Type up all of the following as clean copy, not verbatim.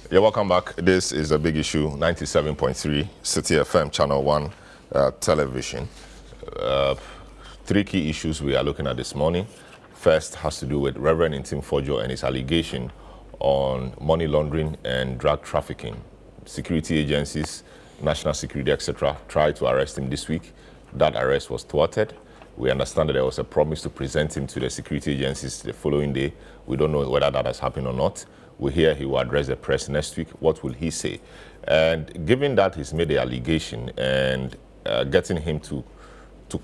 Yeah, welcome back. This is a big issue, 97.3 City FM, Channel One television. Three key issues we are looking at this morning. First has to do with Reverend Ntim Fordjour and his allegation on money laundering and drug trafficking. Security agencies, national security, etc., tried to arrest him this week. That arrest was thwarted. We understand that there was a promise to present him to the security agencies the following day. We don't know whether that has happened or not. We hear he will address the press next week. What will he say? And given that he's made the allegation and getting him to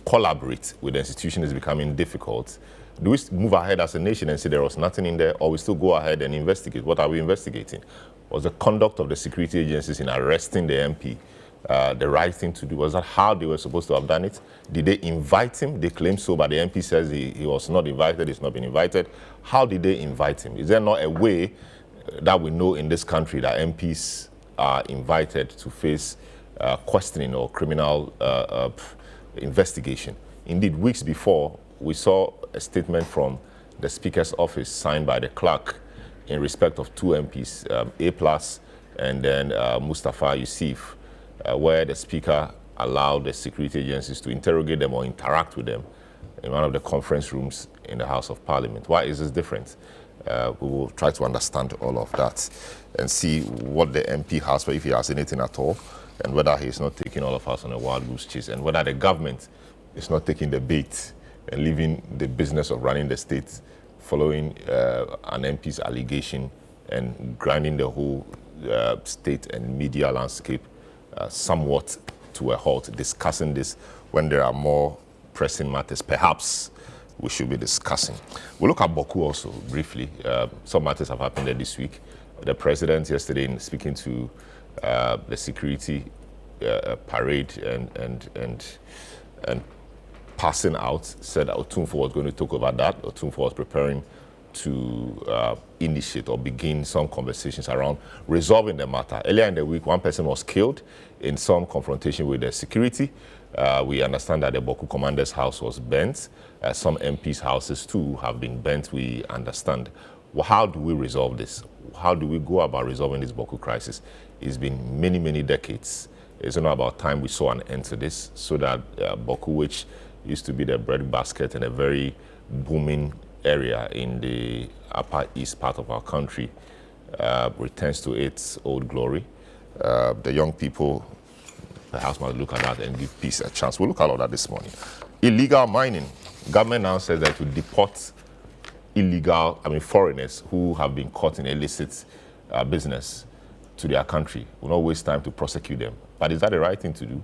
collaborate with the institution is becoming difficult, do we move ahead as a nation and say there was nothing in there, or we still go ahead and investigate? What are we investigating? Was the conduct of the security agencies in arresting the MP the right thing to do? Was that how they were supposed to have done it? Did they invite him? They claim so, but the MP says he was not invited, he's not been invited. How did they invite him? Is there not a way that we know in this country that MPs are invited to face questioning or criminal investigation? Indeed, weeks before, we saw a statement from the Speaker's office signed by the clerk in respect of two MPs, A+ and then Mustafa Yusuf, where the Speaker allowed the security agencies to interrogate them or interact with them in one of the conference rooms in the House of Parliament. Why is this different? We will try to understand all of that and see what the MP has, if he has anything at all, and whether he is not taking all of us on a wild goose chase, and whether the government is not taking the bait and leaving the business of running the state following an MP's allegation and grinding the whole state and media landscape somewhat to a halt, discussing this when there are more pressing matters perhaps we should be discussing. We'll look at Bawku also briefly. Some matters have happened there this week. The president yesterday, in speaking to the security parade and passing out, said that Otumfuo was going to talk about that. Otumfuo was preparing to initiate or begin some conversations around resolving the matter. Earlier in the week, one person was killed in some confrontation with the security. We understand that the Bawku commander's house was burnt. Some MPs' houses too have been burnt, we understand. Well, how do we resolve this? How do we go about resolving this Bawku crisis? It's been many, many decades. It's not about time we saw an end to this, so that Bawku, which used to be the breadbasket and a very booming area in the upper east part of our country, returns to its old glory. The young people perhaps might look at that and give peace a chance. We'll look at all that this morning. Illegal mining. Government now says that to deport foreigners who have been caught in illicit business to their country. We'll not waste time to prosecute them. But is that the right thing to do?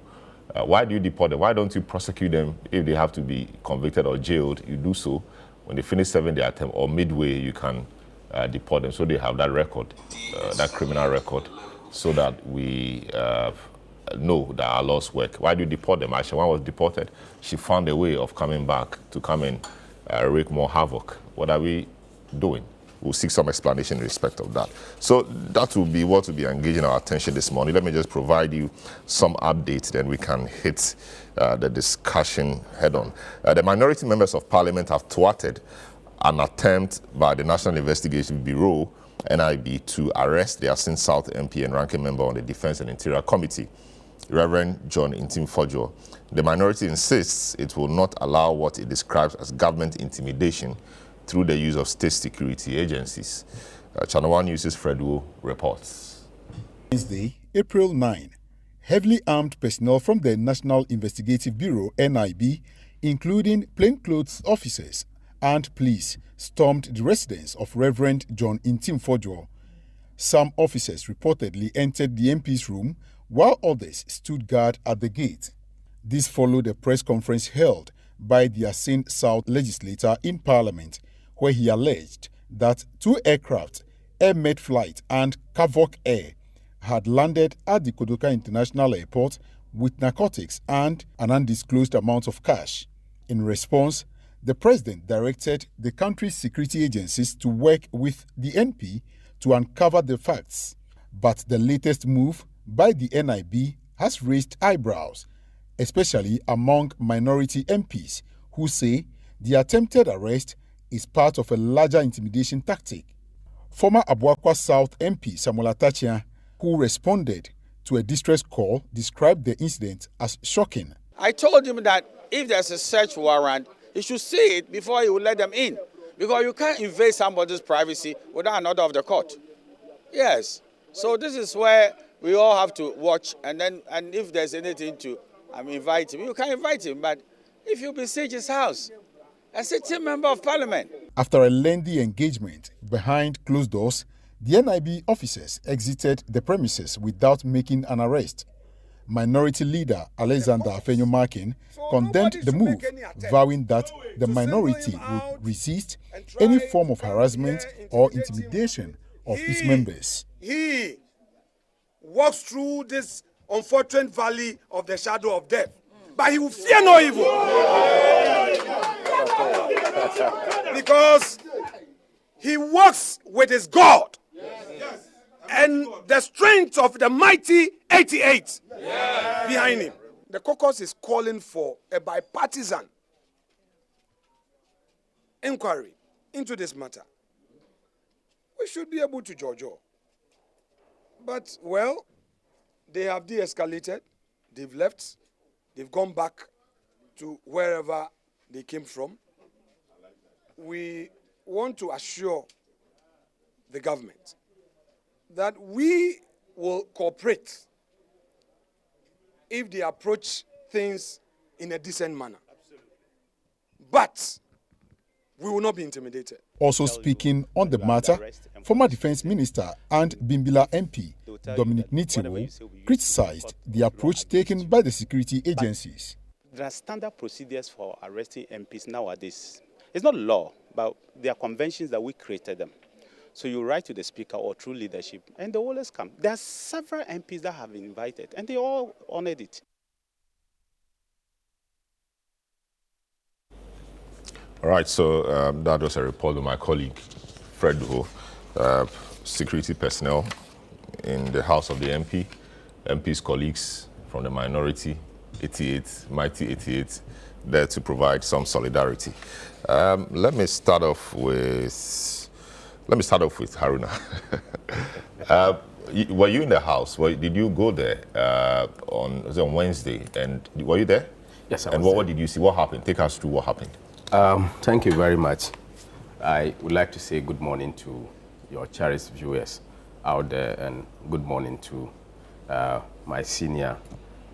Why do you deport them? Why don't you prosecute them if they have to be convicted or jailed? You do so when they finish serving their term, or midway you can deport them, so they have that record, that criminal record, so that we know that our laws work. Why do you deport them? Actually, one was deported. She found a way of coming back to come and wreak more havoc. What are we doing? We'll seek some explanation in respect of that. So that will be what will be engaging our attention this morning. Let me just provide you some updates, then we can hit the discussion head on. The minority members of parliament have thwarted an attempt by the National Investigation Bureau, NIB, to arrest the Asin South MP and ranking member on the Defense and Interior Committee, Reverend John Ntim Fordjour. The minority insists it will not allow what it describes as government intimidation through the use of state security agencies. ChannelOne News' Fordjour reports. Wednesday, April 9, heavily armed personnel from the National Investigative Bureau, NIB, including plainclothes officers and police, stormed the residence of Reverend John Ntim Fordjour. Some officers reportedly entered the MP's room, while others stood guard at the gate. This followed a press conference held by the Asin South legislator in Parliament, where he alleged that two aircraft, Air Med Flight and Kavok Air, had landed at the Kodoka International Airport with narcotics and an undisclosed amount of cash. In response, the president directed the country's security agencies to work with the NP to uncover the facts. But the latest move by the NIB has raised eyebrows, especially among minority MPs who say the attempted arrest is part of a larger intimidation tactic. Former Bawku South MP Samuel Atachia, who responded to a distress call, described the incident as shocking. I told him that if there's a search warrant, he should see it before he will let them in. Because you can't invade somebody's privacy without an order of the court. Yes. So this is where we all have to watch, and if there's anything to invite him, you can invite him. But if you besiege his house, a sitting member of parliament. After a lengthy engagement behind closed doors, the NIB officers exited the premises without making an arrest. Minority leader Alexander Afenyo-Markin condemned the move, vowing that the minority would resist any form of harassment or intimidation of its members. He walks through this unfortunate valley of the shadow of death, but he will fear no evil. Because he walks with his God and the strength of the mighty 88 behind him. The caucus is calling for a bipartisan inquiry into this matter. We should be able to judge all. But, well, they have de-escalated, they've left, they've gone back to wherever they came from. We want to assure the government that we will cooperate if they approach things in a decent manner. But we will not be intimidated. Also speaking on the matter, former Defense Minister and Bimbilla MP Dominic Ntim criticized the approach taken by the security agencies. There are standard procedures for arresting MPs nowadays. It's not law, but there are conventions that we created them. So you write to the speaker or through leadership, and they always come. There are several MPs that have been invited, and they all honored it. All right, so that was a report of my colleague, Fordjour, security personnel in the house of the MP, MP's colleagues from the minority, 88, mighty 88, there to provide some solidarity. Let me start off with Haruna. Were you in the house? Did you go there on Wednesday? And were you there? Yes, I was. And what did you see? What happened? Take us through what happened. Thank you very much. I would like to say good morning to your cherished viewers out there, and good morning to my senior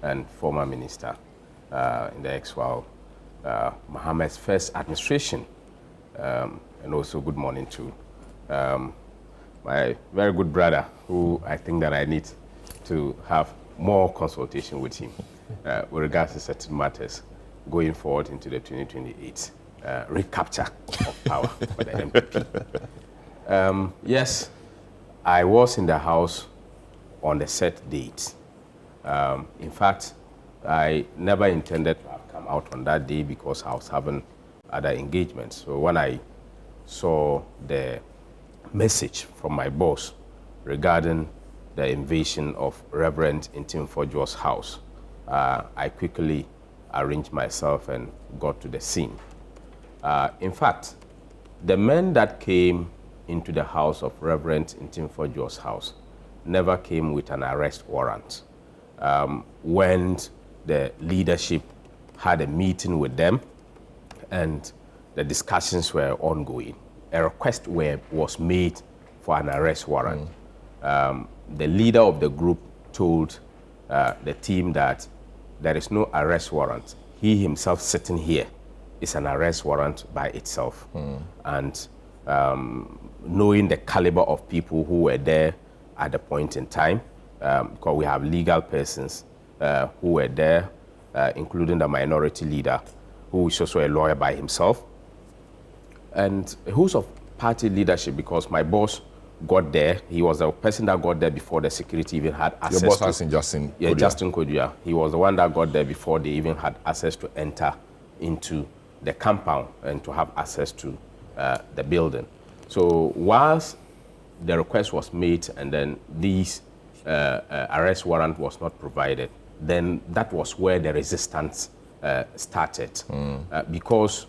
and former minister in the ex-Wal, Mohammed's first administration, and also good morning to my very good brother, who I think that I need to have more consultation with him with regards to certain matters going forward into the 2028 recapture of power for the MPP. Yes, I was in the house on the set date. In fact, I never intended to have come out on that day because I was having other engagements. So when I saw the message from my boss regarding the invasion of Reverend Ntim Fordjour's house, I quickly arranged myself and got to the scene. In fact, the men that came into the house of Reverend Ntim Fordjour's house never came with an arrest warrant. When the leadership had a meeting with them and the discussions were ongoing, a request was made for an arrest warrant. The leader of the group told the team that there is no arrest warrant. He himself sitting here is an arrest warrant by itself. And knowing the caliber of people who were there at the point in time, because we have legal persons who were there, including the minority leader, who is also a lawyer by himself, and who's of party leadership, because my boss got there. He was the person that got there before the security even had access. Your boss has in Justin. Yeah, Justin Kodua. He was the one that got there before they even had access to enter into the compound and to have access to the building. So whilst the request was made and then this arrest warrant was not provided, then that was where the resistance started. Because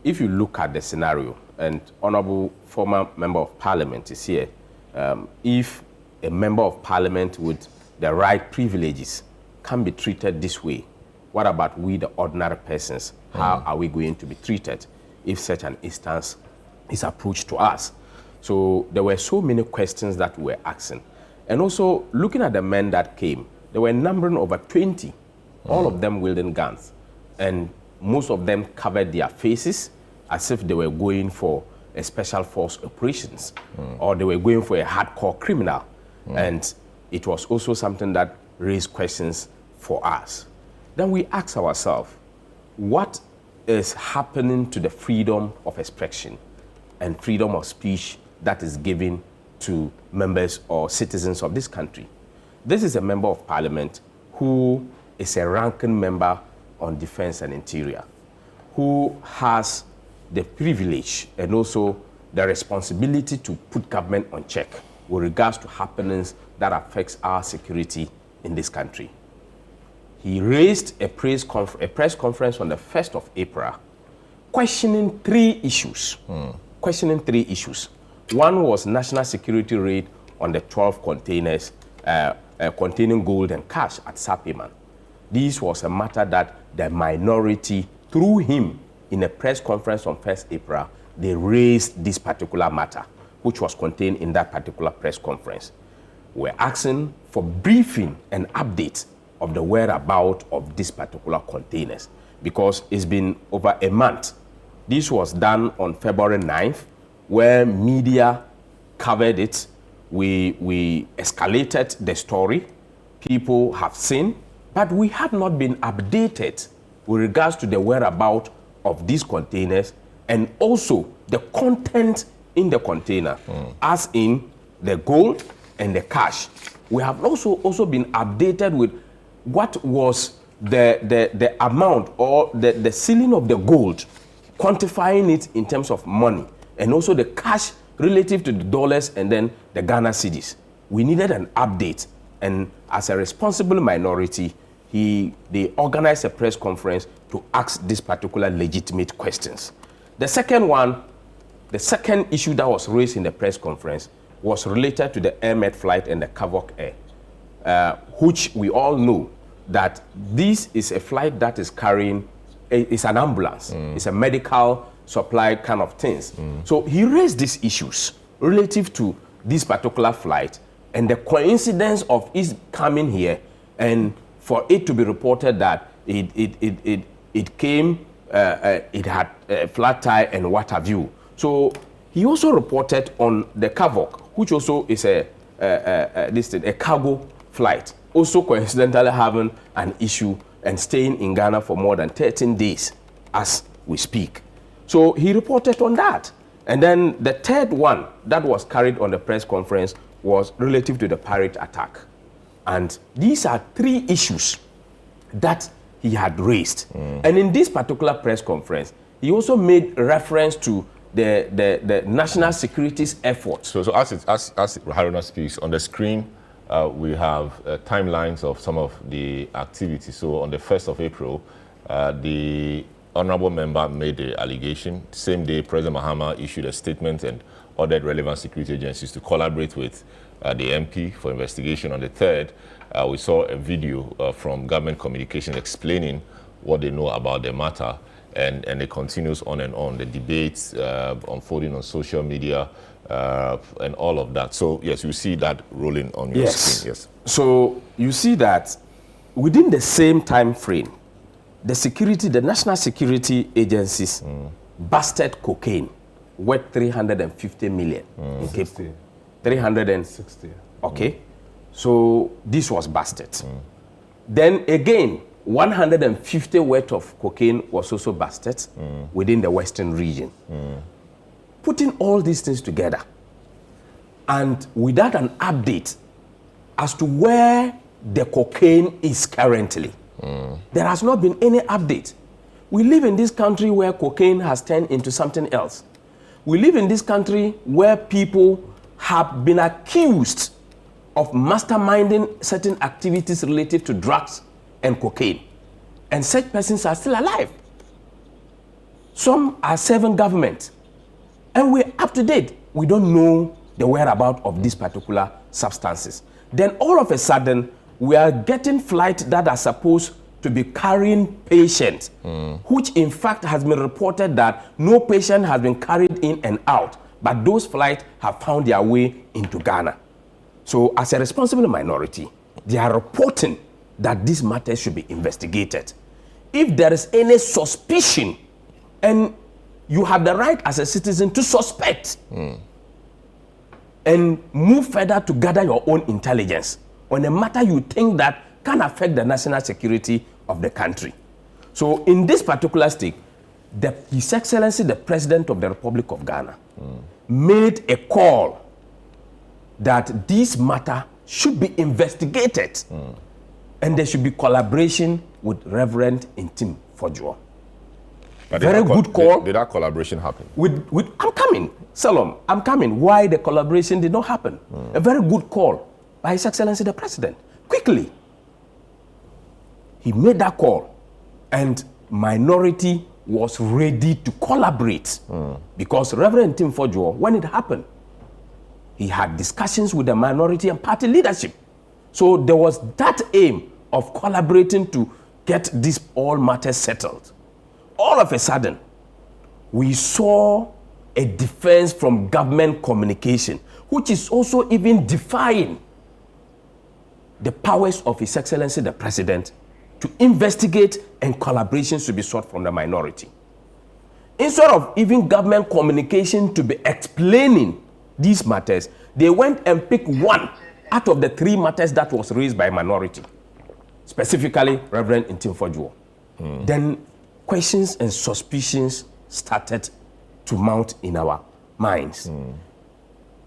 if you look at the scenario, and Honourable former Member of Parliament is here, if a Member of Parliament with the right privileges can be treated this way, what about we, the ordinary persons? How are we going to be treated if such an instance is approached to us? So there were so many questions that we were asking. And also, looking at the men that came, they were numbering over 20, all of them wielding guns. And most of them covered their faces as if they were going for a special force operations, or they were going for a hardcore criminal. And it was also something that raised questions for us. Then we asked ourselves, what is happening to the freedom of expression and freedom of speech that is given to members or citizens of this country? This is a member of parliament who is a ranking member on defense and interior, who has the privilege and also the responsibility to put government on check with regards to happenings that affects our security in this country. He raised a press conference on the 1st of April, questioning three issues. One was national security raid on the 12 containers containing gold and cash at Sapiman. This was a matter that the minority, through him, in a press conference on 1st April, they raised this particular matter, which was contained in that particular press conference. We're asking for briefing and update of the whereabouts of these particular containers, because it's been over a month. This was done on February 9th, where media covered it. We escalated the story. People have seen, but we have not been updated with regards to the whereabouts of these containers and also the content in the container, as in the gold and the cash. We have also been updated with what was the amount or the ceiling of the gold, quantifying it in terms of money, and also the cash relative to the dollars and then the Ghana cedis. We needed an update, and as a responsible minority, they organized a press conference to ask these particular legitimate questions. The second issue that was raised in the press conference was related to the AirMed flight and the Kavok Air, which we all know that this is a flight that is carrying, it's an ambulance, it's a medical supply kind of things. So he raised these issues relative to this particular flight and the coincidence of his coming here, and for it to be reported that it came, it had a flat tire and what have you. So he also reported on the Kavok, which also is a cargo flight, also coincidentally having an issue and staying in Ghana for more than 13 days as we speak. So he reported on that. And then the third one that was carried on the press conference was relative to the pirate attack. And these are three issues that he had raised. And in this particular press conference, he also made reference to the national security's efforts. So as Haruna speaks, on the screen, we have timelines of some of the activities. So on the 1st of April, the honorable member made the allegation. Same day, President Mahama issued a statement and ordered relevant security agencies to collaborate with the MP for investigation. On the 3rd, we saw a video from government communication explaining what they know about the matter, and it continues on and on. The debates unfolding on social media and all of that. So yes, you see that rolling on your screen. Yes. So you see that within the same time frame, the national security agencies busted cocaine worth 350 million. In Cape 360. Okay. So this was busted. Then again, 150 worth of cocaine was also busted within the western region. Putting all these things together, and without an update as to where the cocaine is currently, there has not been any update. We live in this country where cocaine has turned into something else. We live in this country where people have been accused of masterminding certain activities relative to drugs and cocaine. And such persons are still alive. Some are serving government. and we're up to date. We don't know the whereabouts of these particular substances. Then all of a sudden, we are getting flights that are supposed to be carrying patients, which in fact has been reported that no patient has been carried in and out, but those flights have found their way into Ghana. So as a responsible minority, they are reporting that these matters should be investigated. If there is any suspicion, and you have the right as a citizen to suspect and move further to gather your own intelligence on a matter you think that can affect the national security of the country. So in this particular state, His Excellency, the President of the Republic of Ghana, made a call that this matter should be investigated and there should be collaboration with Reverend Ntim Fordjour. Very good call. Did that collaboration happen? I'm coming, Salom, I'm coming. Why the collaboration did not happen? A very good call by His Excellency the President. Quickly, he made that call, and minority was ready to collaborate because Reverend Ntim Fordjour, when it happened, he had discussions with the minority and party leadership. So there was that aim of collaborating to get these all matters settled. All of a sudden, we saw a defense from government communication, which is also even defying the powers of His Excellency the President to investigate and collaborations to be sought from the minority. Instead of even government communication to be explaining these matters, they went and picked one out of the 3 matters that was raised by minority, specifically Reverend Ntim Fordjour. Then questions and suspicions started to mount in our minds.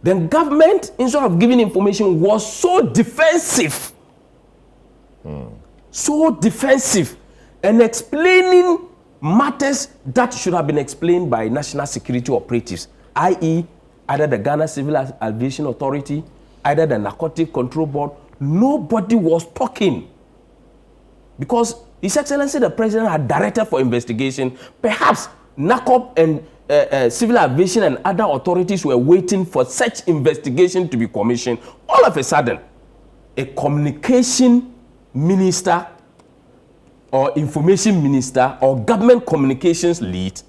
Then government, instead of giving information, was so defensive, and explaining matters that should have been explained by national security operatives, i.e. either the Ghana Civil Aviation Authority, either the Narcotic Control Board. Nobody was talking because His Excellency the President had directed for investigation. Perhaps NACOP and Civil Aviation and other authorities were waiting for such investigation to be commissioned. All of a sudden, a communication minister or information minister or government communications lead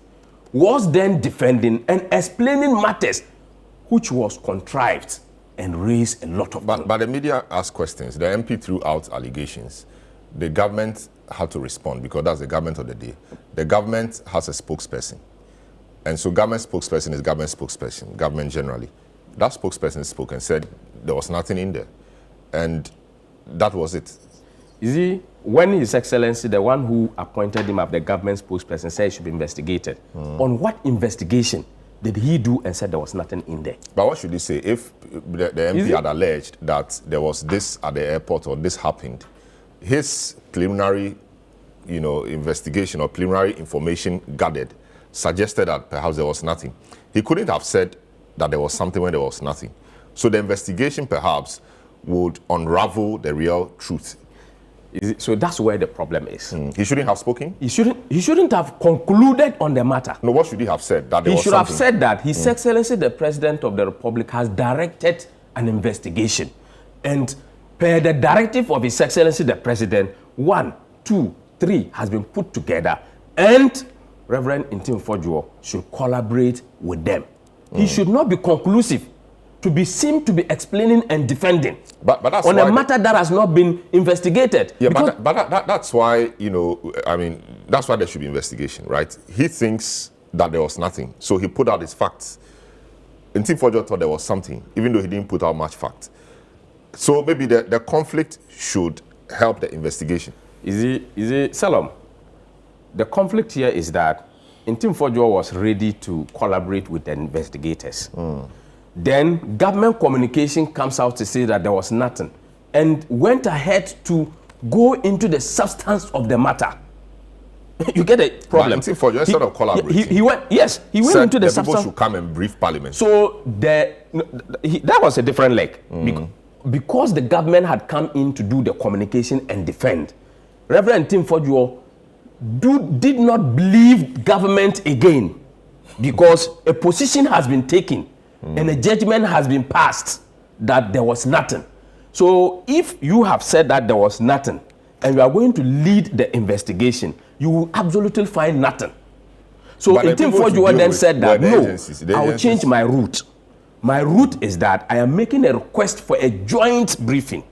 was then defending and explaining matters which was contrived and raised a lot of... But the media asked questions. The MP threw out allegations. The government had to respond because that's the government of the day. The government has a spokesperson. And so government spokesperson is government spokesperson, government generally. That spokesperson spoke and said there was nothing in there. And that was it. You see, when His Excellency, the one who appointed him as the government spokesperson, said it should be investigated, on what investigation did he do and said there was nothing in there? But what should he say if the MP had alleged that there was this at the airport or this happened? His preliminary, investigation or preliminary information gathered suggested that perhaps there was nothing. He couldn't have said that there was something when there was nothing. So the investigation perhaps would unravel the real truth. So that's where the problem is. He shouldn't have spoken? He shouldn't have concluded on the matter. No, what should he have said? That there he was should something? have said that His Excellency the President of the Republic has directed an investigation. And per the directive of His Excellency the President, 1, 2, 3 has been put together, and Reverend Ntim Fordjour should collaborate with them. He should not be conclusive to seem to be explaining and defending but that's on why a matter that has not been investigated. Yeah, but that's why, that's why there should be investigation, right? He thinks that there was nothing, so he put out his facts. Ntim Fordjour thought there was something, even though he didn't put out much fact. So maybe the conflict should help the investigation. Is it Salom? The conflict here is that Ntim Fordjour was ready to collaborate with the investigators. Then government communication comes out to say that there was nothing and went ahead to go into the substance of the matter. You get a problem. Ntim Fordjour, instead of collaborating, he went into the substance. People should come and brief Parliament. So that was a different leg. Because the government had come in to do the communication and defend, Reverend Ntim Fordjour did not believe government again. because a position has been taken and a judgment has been passed that there was nothing. So if you have said that there was nothing and you are going to lead the investigation, you will absolutely find nothing. So Ntim Fordjour then said that, no, I will change my route. My route is that I am making a request for a joint briefing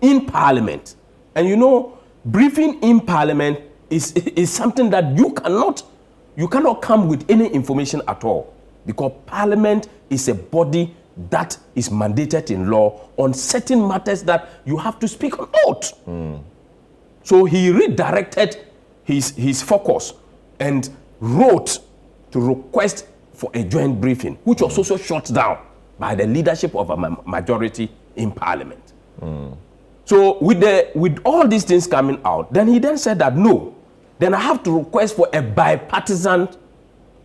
in Parliament. And you know, briefing in Parliament is something that you cannot come with any information at all, because Parliament is a body that is mandated in law on certain matters that you have to speak on oath. So he redirected his focus and wrote to request for a joint briefing, which was also shut down by the leadership of a majority in Parliament. So with all these things coming out, then he then said that no, then I have to request for a bipartisan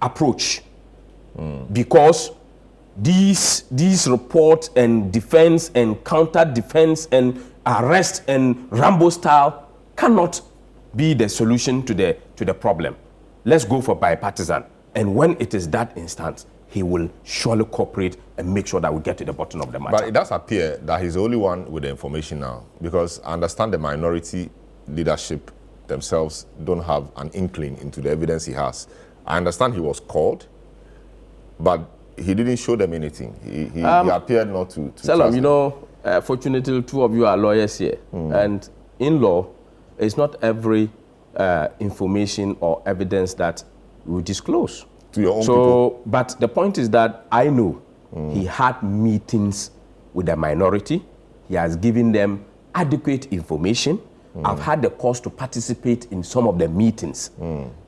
approach, because these reports and defense and counter defense and arrest and Rambo style cannot be the solution to the problem. Let's go for bipartisan. And when it is that instance, he will surely cooperate and make sure that we get to the bottom of the matter. But it does appear that he's the only one with the information now, because I understand the minority leadership themselves don't have an inkling into the evidence he has. I understand he was called, but he didn't show them anything. He appeared not to Salam, you know, fortunately, two of you are lawyers here. And in law, it's not every information or evidence that we disclose. To your own people. But the point is that I know he had meetings with the minority. He has given them adequate information. I've had the cause to participate in some of the meetings.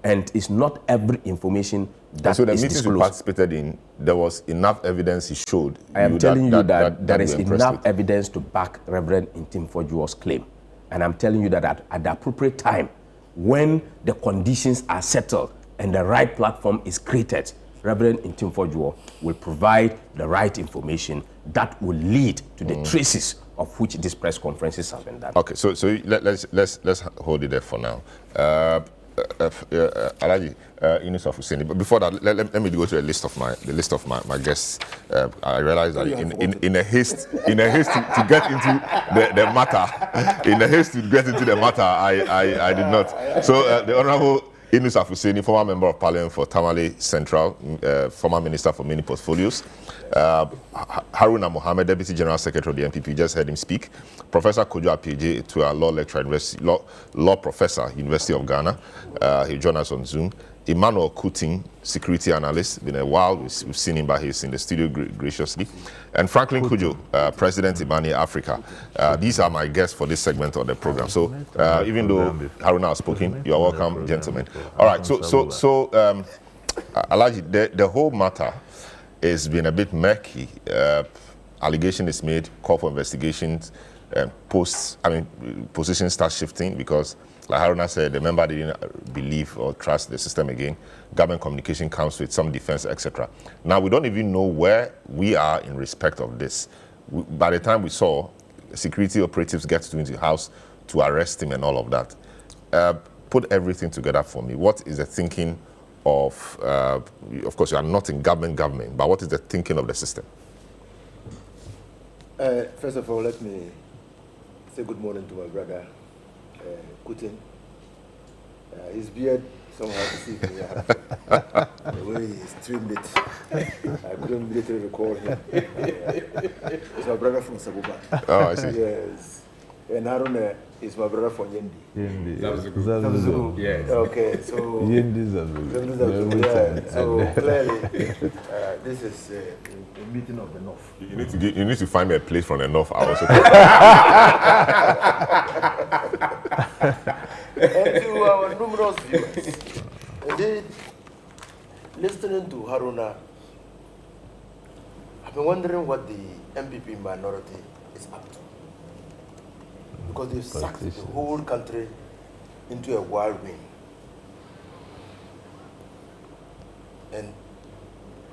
And it's not every information that so the is meetings disclosed. you participated in, there was enough evidence he showed. I am telling you that there is you were impressed enough with. evidence to back Reverend Ntim Fordjour's claim. And I'm telling you that at the appropriate time, when the conditions are settled and the right platform is created, Reverend Ntim Fordjour will provide the right information that will lead to the traces of which these press conferences have been done. Okay, so let's hold it there for now. Alaji, Yunus of Husseini. But before that, let me go to the list of my guests. I realize that in a haste to get into the matter, I did not. So the Honorable Yunus of Husseini, former member of Parliament for Tamale Central, former minister for many portfolios. Haruna Mohammed, Deputy General Secretary of the NPP, just heard him speak. Professor Kojo Apieje, to our law lecturer, law professor, University of Ghana. He joined us on Zoom. Emmanuel Kuting, security analyst. Been a while, we've seen him, but he's in the studio graciously. And Franklin Kujo, President Imani Africa. These are my guests for this segment of the program. So even though Haruna has spoken, you are welcome, gentlemen. All right, so Alaji, the whole matter has been a bit murky. Allegation is made, call for investigations, positions start shifting because, like Haruna said, the member didn't believe or trust the system again. Government communication comes with some defense, etc. Now, we don't even know where we are in respect of this. By the time we saw security operatives get to the house to arrest him and all of that, put everything together for me. What is the thinking of course, you are not in government, but what is the thinking of the system? First of all, let me say good morning to my brother, Kutin. His beard somehow deceived me. The way he streamed it, I couldn't literally recall him. He's my brother from Sabuba. Oh, I see. Yes. And Haruna is my brother from Yendi. Zabuzu. Yes. Okay, so Yendi Zabuzu. Yeah, so clearly, this is a meeting of the North. You need to find me a place from the North. I also. And to our numerous viewers, indeed, listening to Haruna, I've been wondering what the MPP minority is up to. Because they've sucked the whole country into a whirlwind. And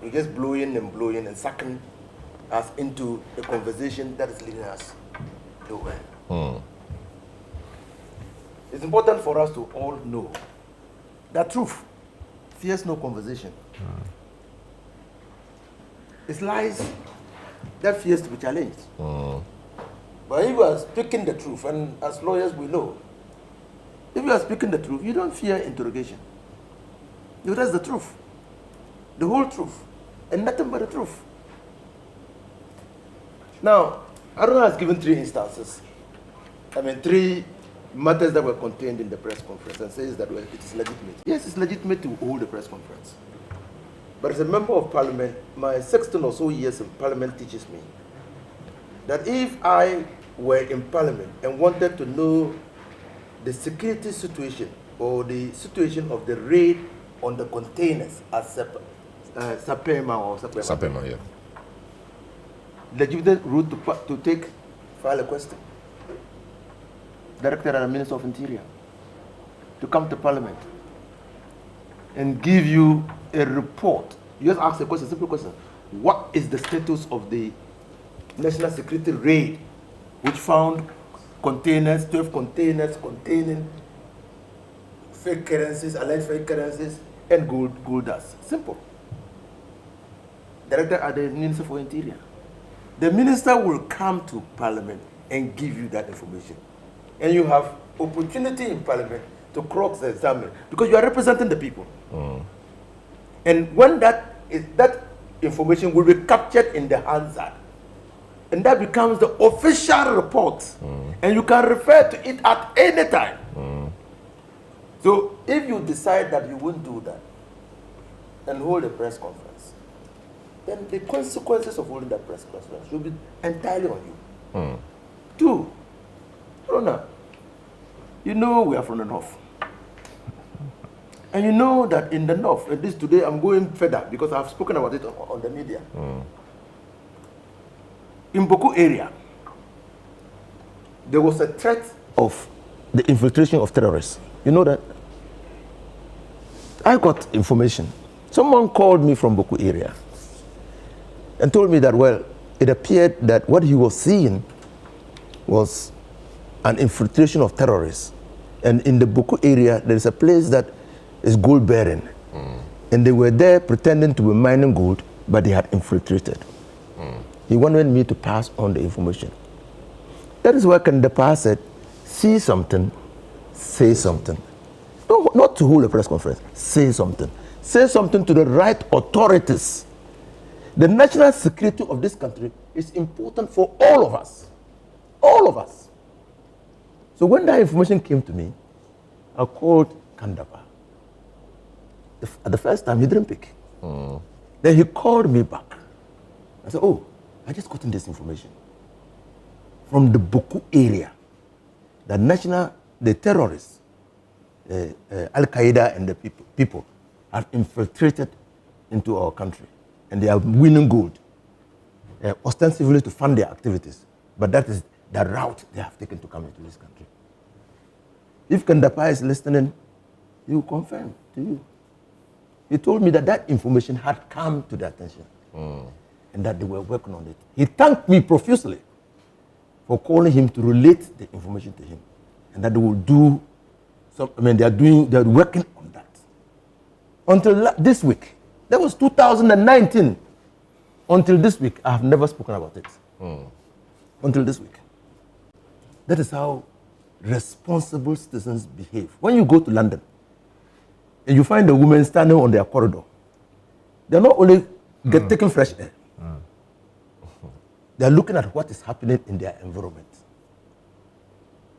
we're just blowing and sucking us into a conversation that is leading us nowhere. It's important for us to all know that truth fears no conversation. It's lies that fears to be challenged. But if you are speaking the truth, and as lawyers we know, if you are speaking the truth, you don't fear interrogation. That's the truth. The whole truth. And nothing but the truth. Now, Aruna has given 3 instances. 3 matters that were contained in the press conference and says that, well, it is legitimate. Yes, it's legitimate to hold a press conference. But as a member of parliament, my 16 or so years in parliament teaches me that if I were in parliament and wanted to know the security situation or the situation of the raid on the containers at Sapema or Sapema, yeah. Legitimate route to file a question. Director and Minister of Interior to come to Parliament and give you a report. You just ask a question, simple question. What is the status of the national security raid which found containers, 12 containers containing fake currencies, alleged fake currencies, and gold dust? Simple. Director at the Minister for Interior. The minister will come to Parliament and give you that information. And you have opportunity in Parliament to cross-examine because you are representing the people. And when that information will be captured in the Hansard, and that becomes the official report, and you can refer to it at any time. So if you decide that you won't do that and hold a press conference, then the consequences of holding that press conference will be entirely on you. 2, Rona, you know we are from the north. And you know that in the north, and this today I'm going further because I've spoken about it on the media. In Bawku area, there was a threat of the infiltration of terrorists. You know that? I got information. Someone called me from Bawku area and told me that, well, it appeared that what he was seeing was an infiltration of terrorists. And in the Bawku area, there is a place that is gold bearing. And they were there pretending to be mining gold, but they had infiltrated. He wanted me to pass on the information. That is why Kandapa said, see something, say something. No, not to hold a press conference, say something. Say something to the right authorities. The national security of this country is important for all of us. All of us. So when that information came to me, I called Kandapa. At the first time, he didn't pick. Then he called me back. I said, oh, I just gotten this information from the Bawku area. The terrorists, Al-Qaeda and the people have infiltrated into our country. And they are winning gold, ostensibly to fund their activities. But that is the route they have taken to come into this country. If Kandapa is listening, he will confirm to you. He told me that that information had come to their attention and that they were working on it. He thanked me profusely for calling him to relate the information to him and that they will do they are working on that. Until this week, that was 2019. Until this week, I have never spoken about it. Until this week. That is how responsible citizens behave. When you go to London and you find a woman standing on their corridor, they're not only taking fresh air, they're looking at what is happening in their environment.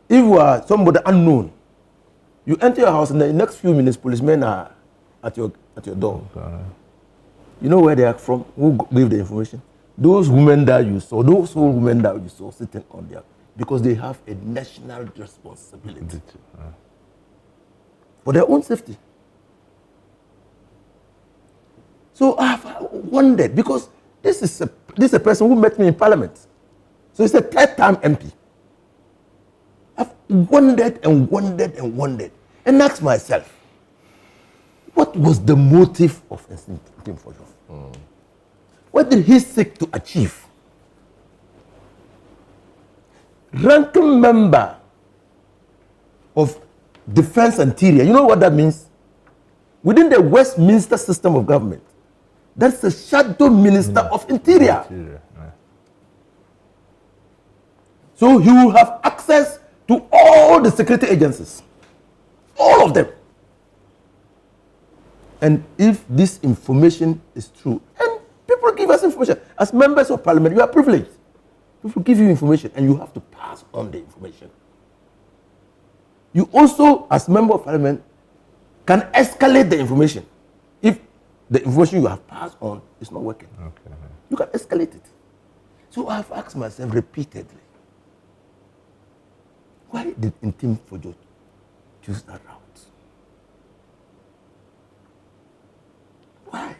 If you are somebody unknown, you enter your house and in the next few minutes, policemen are at your door. You know where they are from? Who gave the information? Those women that you saw, those old women that you saw sitting on there, because they have a national responsibility for their own safety. So I have wondered, because this is a person who met me in Parliament. So it's a third time MP. I've wondered and wondered and wondered and asked myself, what was the motive of Ntim Fordjour? What did he seek to achieve? Ranking member of Defense Interior, you know what that means? within the Westminster system of government. That's the shadow minister of Interior. So he will have access to all the security agencies, all of them. And if this information is true, and people give us information, as members of parliament, you are privileged. People give you information and you have to pass on the information. You also, as member of parliament, can escalate the information. If the information you have passed on is not working, you can escalate it. So I have asked myself repeatedly, why did Ntim Fordjour choose that route? Why?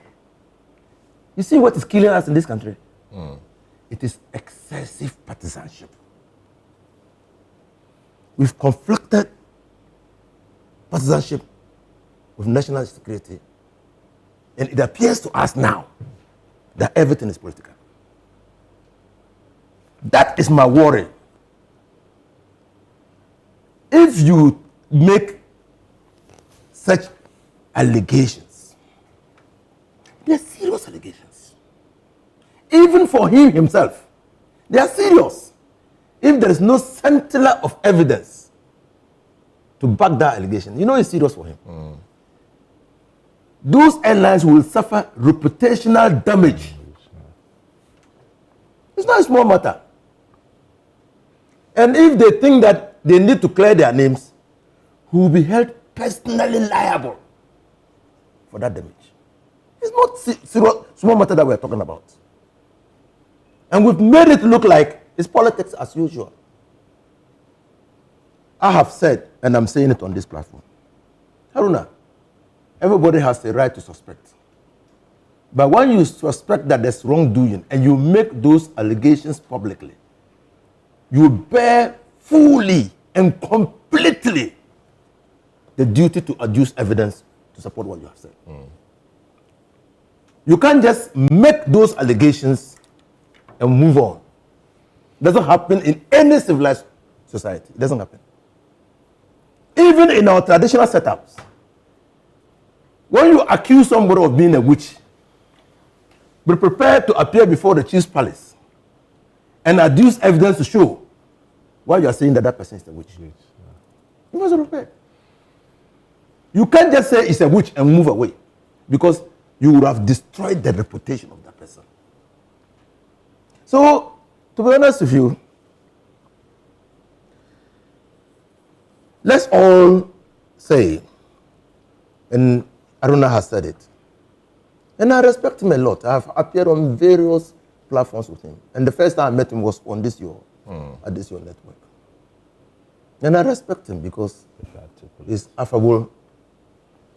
You see what is killing us in this country? It is excessive partisanship. We've conflicted partisanship with national security, and it appears to us now that everything is political. That is my worry. If you make such allegations, they are serious allegations. Even for him himself, they are serious. If there is no scintilla of evidence to back that allegation, you know it's serious for him. Those airlines will suffer reputational damage. It's not a small matter. And if they think that they need to clear their names, who will be held personally liable for that damage. It's not serious, small matter that we're talking about. And we've made it look like it's politics as usual. I have said, and I'm saying it on this platform, Haruna, everybody has the right to suspect. But when you suspect that there's wrongdoing and you make those allegations publicly, you bear fully and completely the duty to adduce evidence to support what you have said. You can't just make those allegations and move on. It doesn't happen in any civilized society. It doesn't happen. Even in our traditional setups, when you accuse somebody of being a witch, be prepared to appear before the chief's palace and adduce evidence to show why you are saying that that person is a witch. You must be prepared. You can't just say it's a witch and move away, because you would have destroyed the reputation of that person. So, to be honest with you, let's all say, and Haruna has said it, and I respect him a lot. I've appeared on various platforms with him. And the first time I met him was on this your network. And I respect him because he's affable,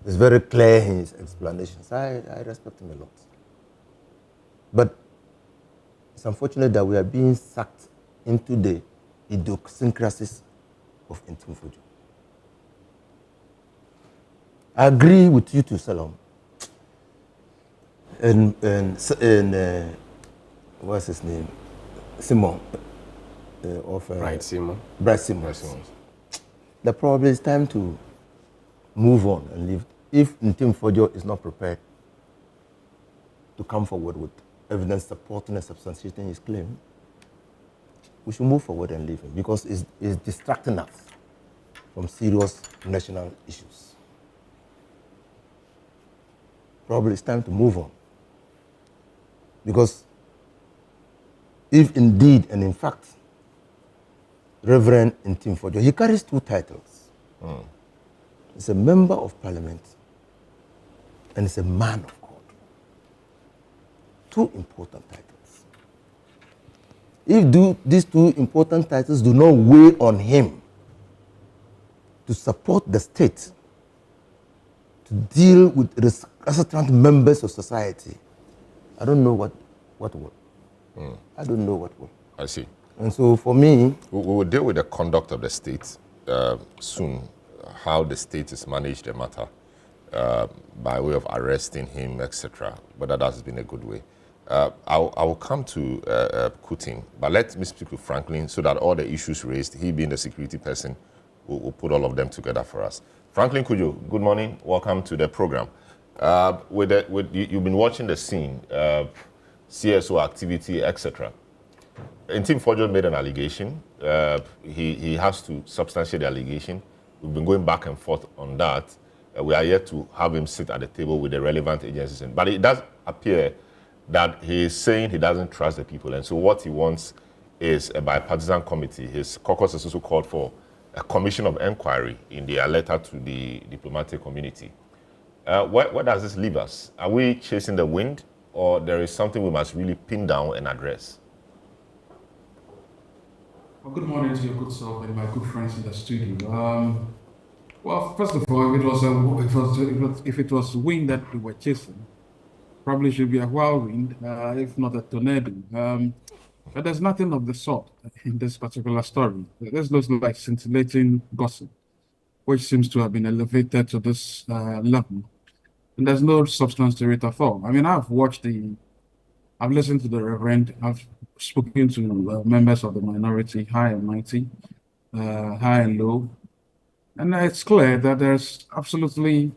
he's very clear in his explanations. I respect him a lot. But it's unfortunate that we are being sucked into the idiosyncrasies of Ntim Fordjour. I agree with you to Salam. And what's his name? Simon. Bright Simon. Bright Simon. That probably it's time to move on and leave. If Ntim Fordjour is not prepared to come forward with evidence supporting and substantiating his claim, we should move forward and leave him, because it's distracting us from serious national issues. Probably it's time to move on. Because if indeed and in fact, Reverend Ntim Fordjour, he carries two titles. He's a member of parliament and he's a man of God. Two important titles. If these two important titles do not weigh on him to support the state, to deal with recalcitrant members of society, I don't know what will. I don't know what will. I see. And so for me, We will deal with the conduct of the state soon, how the state has managed the matter by way of arresting him, etc. But that has been a good way. I will come to Kutin, but let me speak to Franklin so that all the issues raised, he being the security person, we'll put all of them together for us. Franklin Kujo, good morning. Welcome to the program. You've been watching the scene, CSO activity, etc. Ntim Fordjour made an allegation. He has to substantiate the allegation. We've been going back and forth on that. We are yet to have him sit at the table with the relevant agencies. But it does appear that he is saying he doesn't trust the people. And so what he wants is a bipartisan committee. His caucus has also called for a commission of inquiry in their letter to the diplomatic community. Where does this leave us? Are we chasing the wind, or there is something we must really pin down and address? Well, good morning to your good self and my good friends in the studio. Well, first of all, if it was wind that we were chasing, probably should be a whirlwind, if not a tornado. But there's nothing of the sort in this particular story. This looks like scintillating gossip, which seems to have been elevated to this level. And there's no substance to it at all. I mean, I've listened to the Reverend, I've spoken to members of the minority, high and mighty, high and low. And it's clear that there's absolutely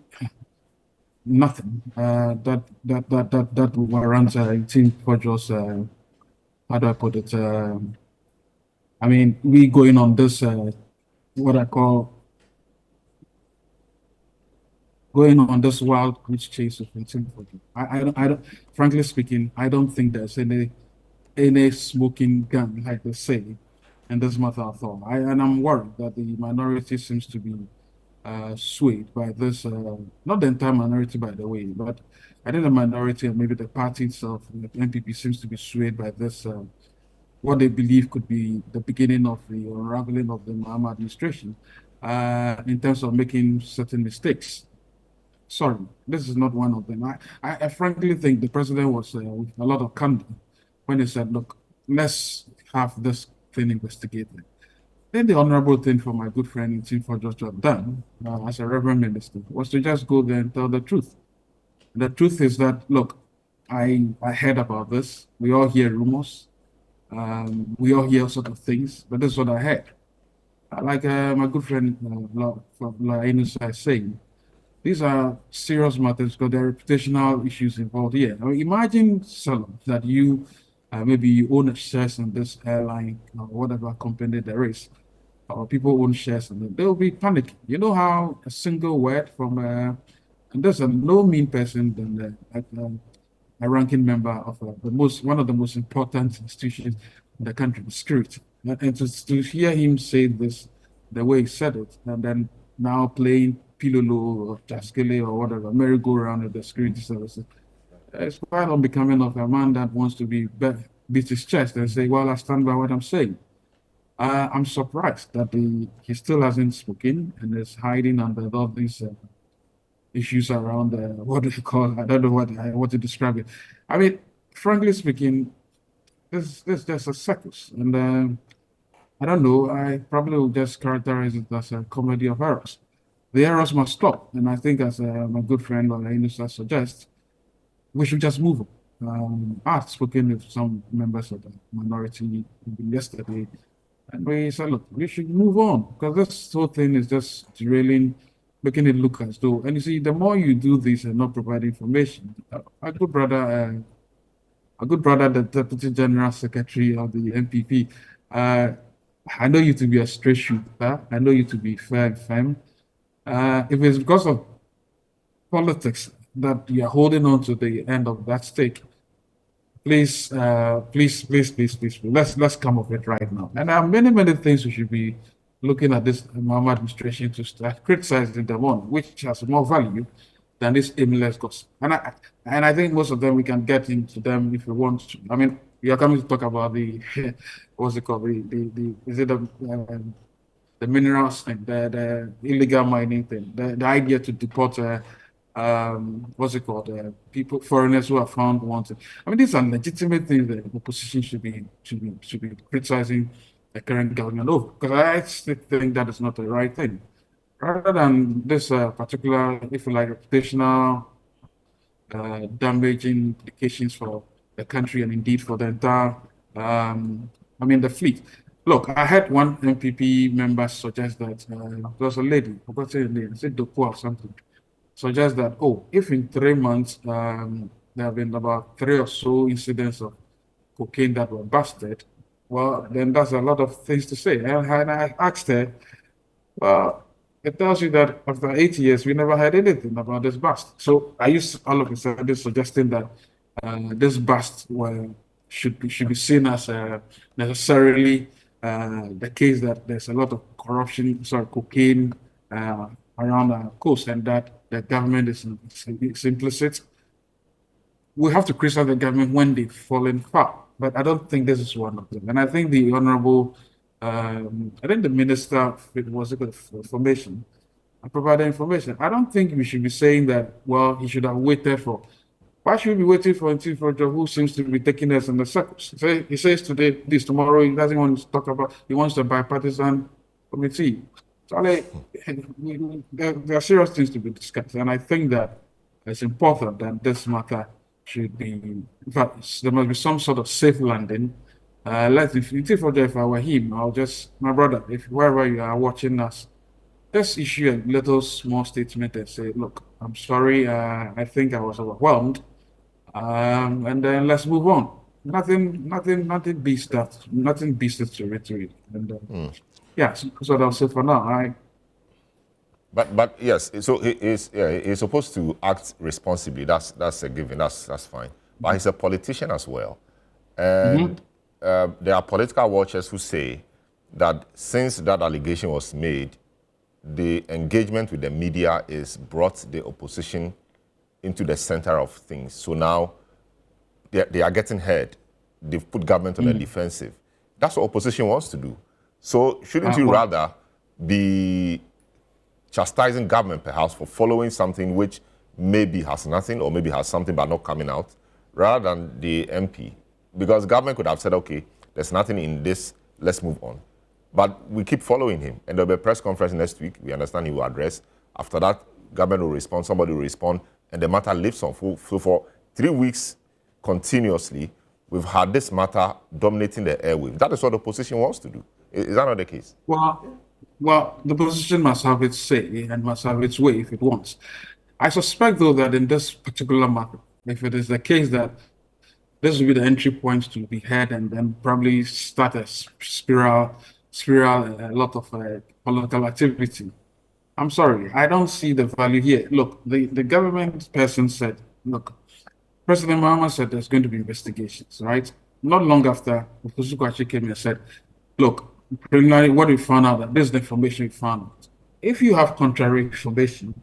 nothing that warrants Ntim Fordjour's, how do I put it? I mean, we going on this, what I call, going on this wild goose chase of Ntim Fordjour. I don't, frankly speaking, I don't think there's any smoking gun, like they say, in this matter at all. And I'm worried that the minority seems to be swayed by this, not the entire minority, by the way, but I think the minority and maybe the party itself, the NPP, seems to be swayed by this, what they believe could be the beginning of the unraveling of the Mahama administration in terms of making certain mistakes. Sorry, this is not one of them. I frankly think the president was with a lot of candor when he said, look, let's have this thing investigated. Then the honorable thing for my good friend Ntim Fordjour to have done as a reverend minister was to just go there and tell the truth. The truth is that, look, I heard about this. We all hear rumors. We all hear sort of things, but this is what I heard. Like my good friend Lainus is saying, these are serious matters because there are reputational issues involved here. I mean, imagine, Salam, that you maybe you own a shares in this airline or whatever company there is, or people own shares in it. They'll be panicking. You know how a single word from and there's a no mean person than a ranking member of one of the most important institutions in the country, the security. And to hear him say this the way he said it, and then now playing Pilolo or Taskele or whatever, merry-go-round at the security services, it's quite unbecoming of a man that wants to beat his chest and say, well, I stand by what I'm saying. I'm surprised that he still hasn't spoken and is hiding under all these issues around what do you call, I don't know what to describe it. I mean, frankly speaking, this just a circus. And I don't know, I probably will just characterize it as a comedy of errors. The errors must stop. And I think, as my good friend Lainus suggests, we should just move on. I've spoken with some members of the minority yesterday, and we said, look, we should move on because this whole thing is just derailing, making it look as though, and you see, the more you do this and not provide information, a good brother, the Deputy General Secretary of the NPP, I know you to be a straight shooter. I know you to be fair and firm. If it's because of politics that you are holding on to the end of that stake, please, let's come off it right now. And there are many things we should be looking at this Mahama administration to start criticizing them on, which has more value than this aimless gossip. And I think most of them we can get into them if we want to. I mean, we are coming to talk about the what's it called? The minerals thing, the illegal mining thing, the idea to deport what's it called? Foreigners who are found wanted. I mean, these are legitimate things that the opposition should be criticizing the current government over, because I still think that is not the right thing. Rather than this particular, if you like, reputational damaging implications for the country and indeed for the entire, the fleet. Look, I had one MPP member suggest that there was a lady, I forgot her name, said Doku or something, suggest that, oh, if in 3 months there have been about 3 or so incidents of cocaine that were busted, well, then that's a lot of things to say. And I asked her, well, it tells you that after 8 years, we never had anything about this bust. So are you all of a sudden suggesting that this bust should be seen as necessarily the case that there's a lot of corruption, sorry, cocaine around our coast, and that the government is implicit? We have to criticize the government when they've fallen far, but I don't think this is one of them. And I think the honorable, I think the minister, was it information, provided information. I don't think we should be saying that, well, he should have waited for. Why should we be waiting for Ntim Fordjour, who seems to be taking us in the circles? He says today, this, tomorrow, he doesn't want to talk about, he wants a bipartisan committee. So there are serious things to be discussed. And I think that it's important that this matter should be, in fact, there must be some sort of safe landing. If I were him, I'll just, my brother, if wherever you are watching us, just issue a little small statement and say, look, I'm sorry, I think I was overwhelmed. And then let's move on. Nothing beats that. Nothing beats it to rhetoric. And yeah, so I'll say for now. But yes, so he's supposed to act responsibly. That's a given. That's fine. But he's a politician as well, and there are political watchers who say that since that allegation was made, the engagement with the media is brought the opposition into the center of things. So now they are getting heard. They've put government on the defensive. That's what opposition wants to do. So shouldn't you rather be chastising government perhaps for following something which maybe has nothing or maybe has something but not coming out, rather than the MP? Because government could have said, okay, there's nothing in this, let's move on. But we keep following him. And there'll be a press conference next week. We understand he will address. After that, government will respond, somebody will respond, and the matter lives on. So for 3 weeks continuously, we've had this matter dominating the airwaves. That is what the opposition wants to do. Is that not the case? Well, the opposition must have its say and must have its way if it wants. I suspect, though, that in this particular matter, if it is the case that this will be the entry point to be heard and then probably start a spiral, a lot of political activity. I'm sorry, I don't see the value here. Look, the government person said, look, President Mahama said there's going to be investigations, right? Not long after, Ofosu came and said, look, preliminary, what we found out, that this is the information we found out. If you have contrary information,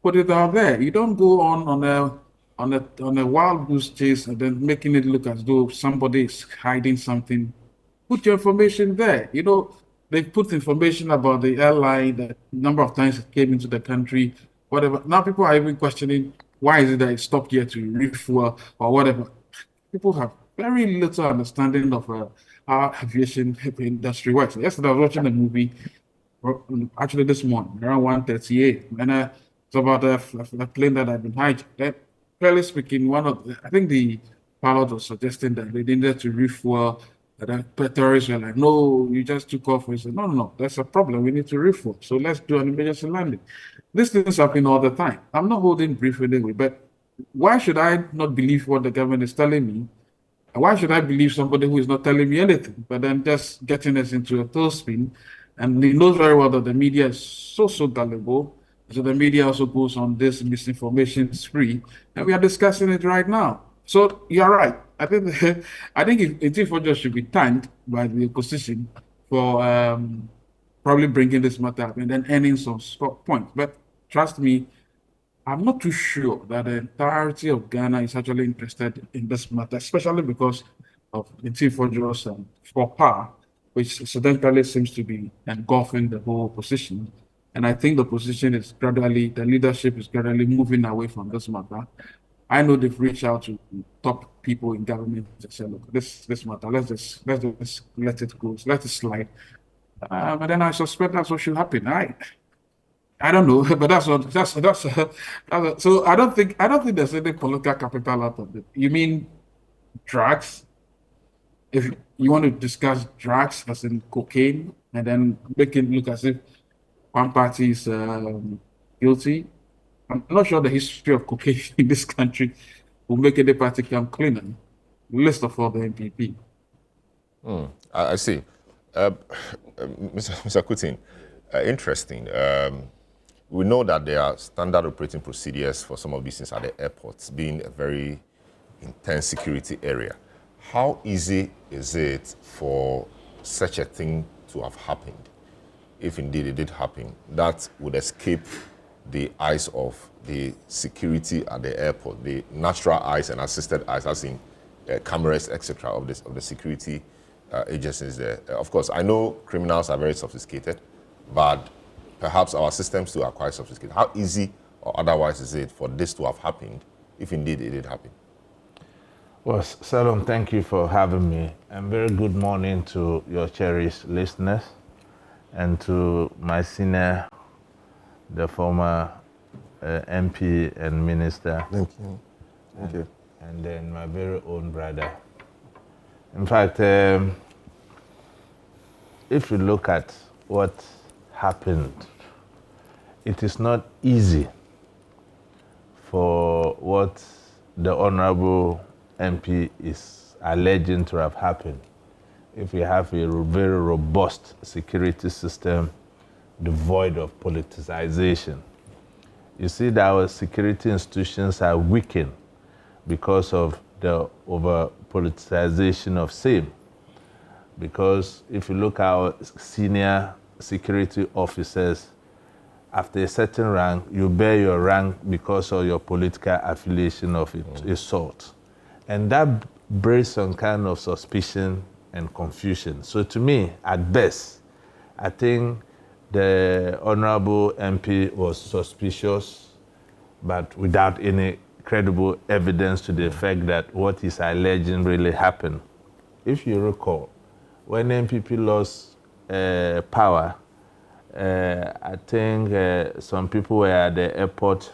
put it out there. You don't go on a wild goose chase and then making it look as though somebody is hiding something. Put your information there. You know, they put information about the airline, the number of times it came into the country, whatever. Now people are even questioning, why is it that it stopped here to refuel or whatever? People have very little understanding of how aviation industry works. Yesterday I was watching a movie, actually this morning, around 1:38, and it's about a plane that had been hijacked. Fairly speaking, I think the pilot was suggesting that they needed to refuel. The terrorists were like, no, you just took off. We said, no, that's a problem. We need to refuel. So let's do an emergency landing. These things happen all the time. I'm not holding brief anyway, but why should I not believe what the government is telling me? And why should I believe somebody who is not telling me anything, but then just getting us into a tailspin? And he knows very well that the media is so gullible. So the media also goes on this misinformation spree, and we are discussing it right now. So you're right. I think if Ntim Fordjour should be thanked by the opposition for probably bringing this matter up and then earning some points. But trust me, I'm not too sure that the entirety of Ghana is actually interested in this matter, especially because of Ntim Fordjour's for power, which incidentally seems to be engulfing the whole opposition. And I think the leadership is gradually moving away from this matter. I know they've reached out to top people in government to say, look, this matter, let's just let it go, let it slide. But then I suspect that's what should happen. I don't know, but that's so I don't think there's any political capital out of it. You mean drugs? if you want to discuss drugs, as in cocaine, and then make it look as if one party is guilty, I'm not sure the history of cocaine in this country will make any party come cleaner. Least of all the MPP. I see. Mr. Kutin, interesting. We know that there are standard operating procedures for some of these things at the airports, being a very intense security area. How easy is it for such a thing to have happened, if indeed it did happen, that would escape the eyes of the security at the airport, the natural eyes and assisted eyes, as in cameras, etc., of the security agencies there? Of course, I know criminals are very sophisticated, but perhaps our systems too are quite sophisticated. How easy or otherwise is it for this to have happened, if indeed it did happen? Well, Salom, thank you for having me, and very good morning to your cherished listeners, and to my senior, the former MP and minister. Thank you. Thank you. And then my very own brother. In fact, if you look at what happened, it is not easy for what the Honorable MP is alleging to have happened. If we have a very robust security system devoid of politicization, you see that our security institutions are weakened because of the over-politicization of same. Because if you look at our senior security officers, after a certain rank, you bear your rank because of your political affiliation of a sort. And that breeds some kind of suspicion and confusion. So to me, at best, I think the Honorable MP was suspicious, but without any credible evidence to the effect that what he's alleging really happened. If you recall, when MPP lost power, I think some people were at the airport.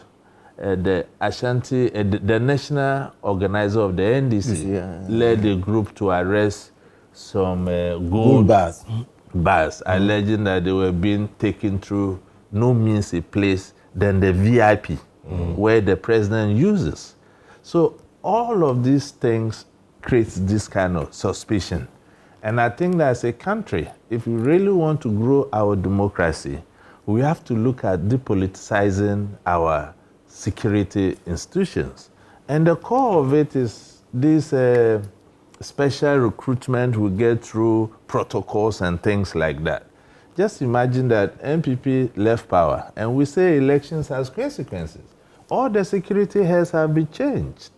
The Ashanti, the national organizer of the NDC, led a group to arrest some gold bars, alleging that they were being taken through no means a place than the VIP, where the president uses. So all of these things creates this kind of suspicion. And I think that as a country, if we really want to grow our democracy, we have to look at depoliticizing our security institutions. And the core of it is this special recruitment we get through protocols and things like that. Just imagine that MPP left power and we say elections has consequences. All the security heads have been changed.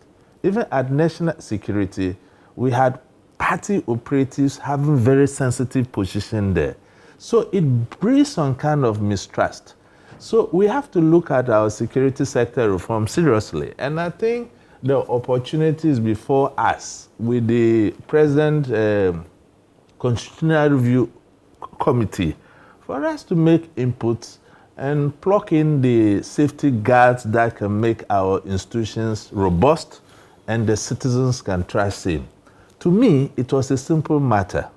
Even at national security, we had party operatives having very sensitive position there. So it breeds some kind of mistrust. So we have to look at our security sector reform seriously. And I think the opportunities before us with the present Constitutional Review Committee for us to make inputs and plug in the safety guards that can make our institutions robust and the citizens can trust in. To me, it was a simple matter.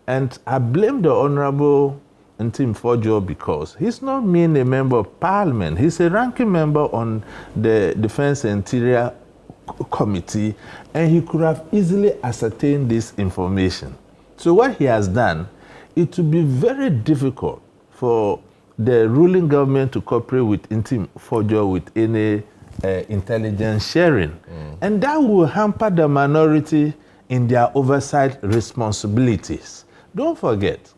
And I blame the Honorable Ntim Fordjour because he's not merely a member of parliament. He's a ranking member on the Defense and Interior Committee, and he could have easily ascertained this information. So what he has done, it will be very difficult for the ruling government to cooperate with Ntim Fordjour with any intelligence sharing. And that will hamper the minority in their oversight responsibilities. Don't forget,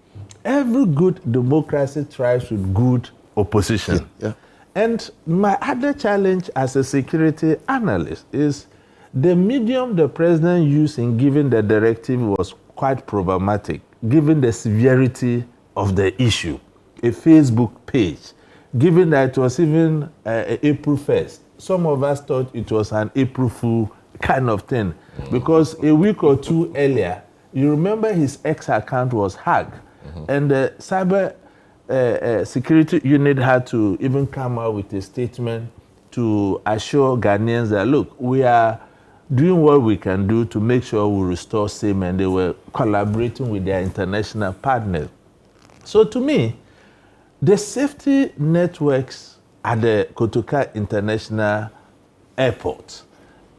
every good democracy thrives with good opposition. And my other challenge as a security analyst is the medium the president used in giving the directive was quite problematic, given the severity of the issue. A Facebook page, given that it was even April 1st. Some of us thought it was an April Fool kind of thing, because a week or two earlier, you remember his X account was hacked, and the cyber security unit had to even come out with a statement to assure Ghanaians that, look, we are doing what we can do to make sure we restore same, and they were collaborating with their international partners. So to me, the safety networks at the Kotoka International Airport,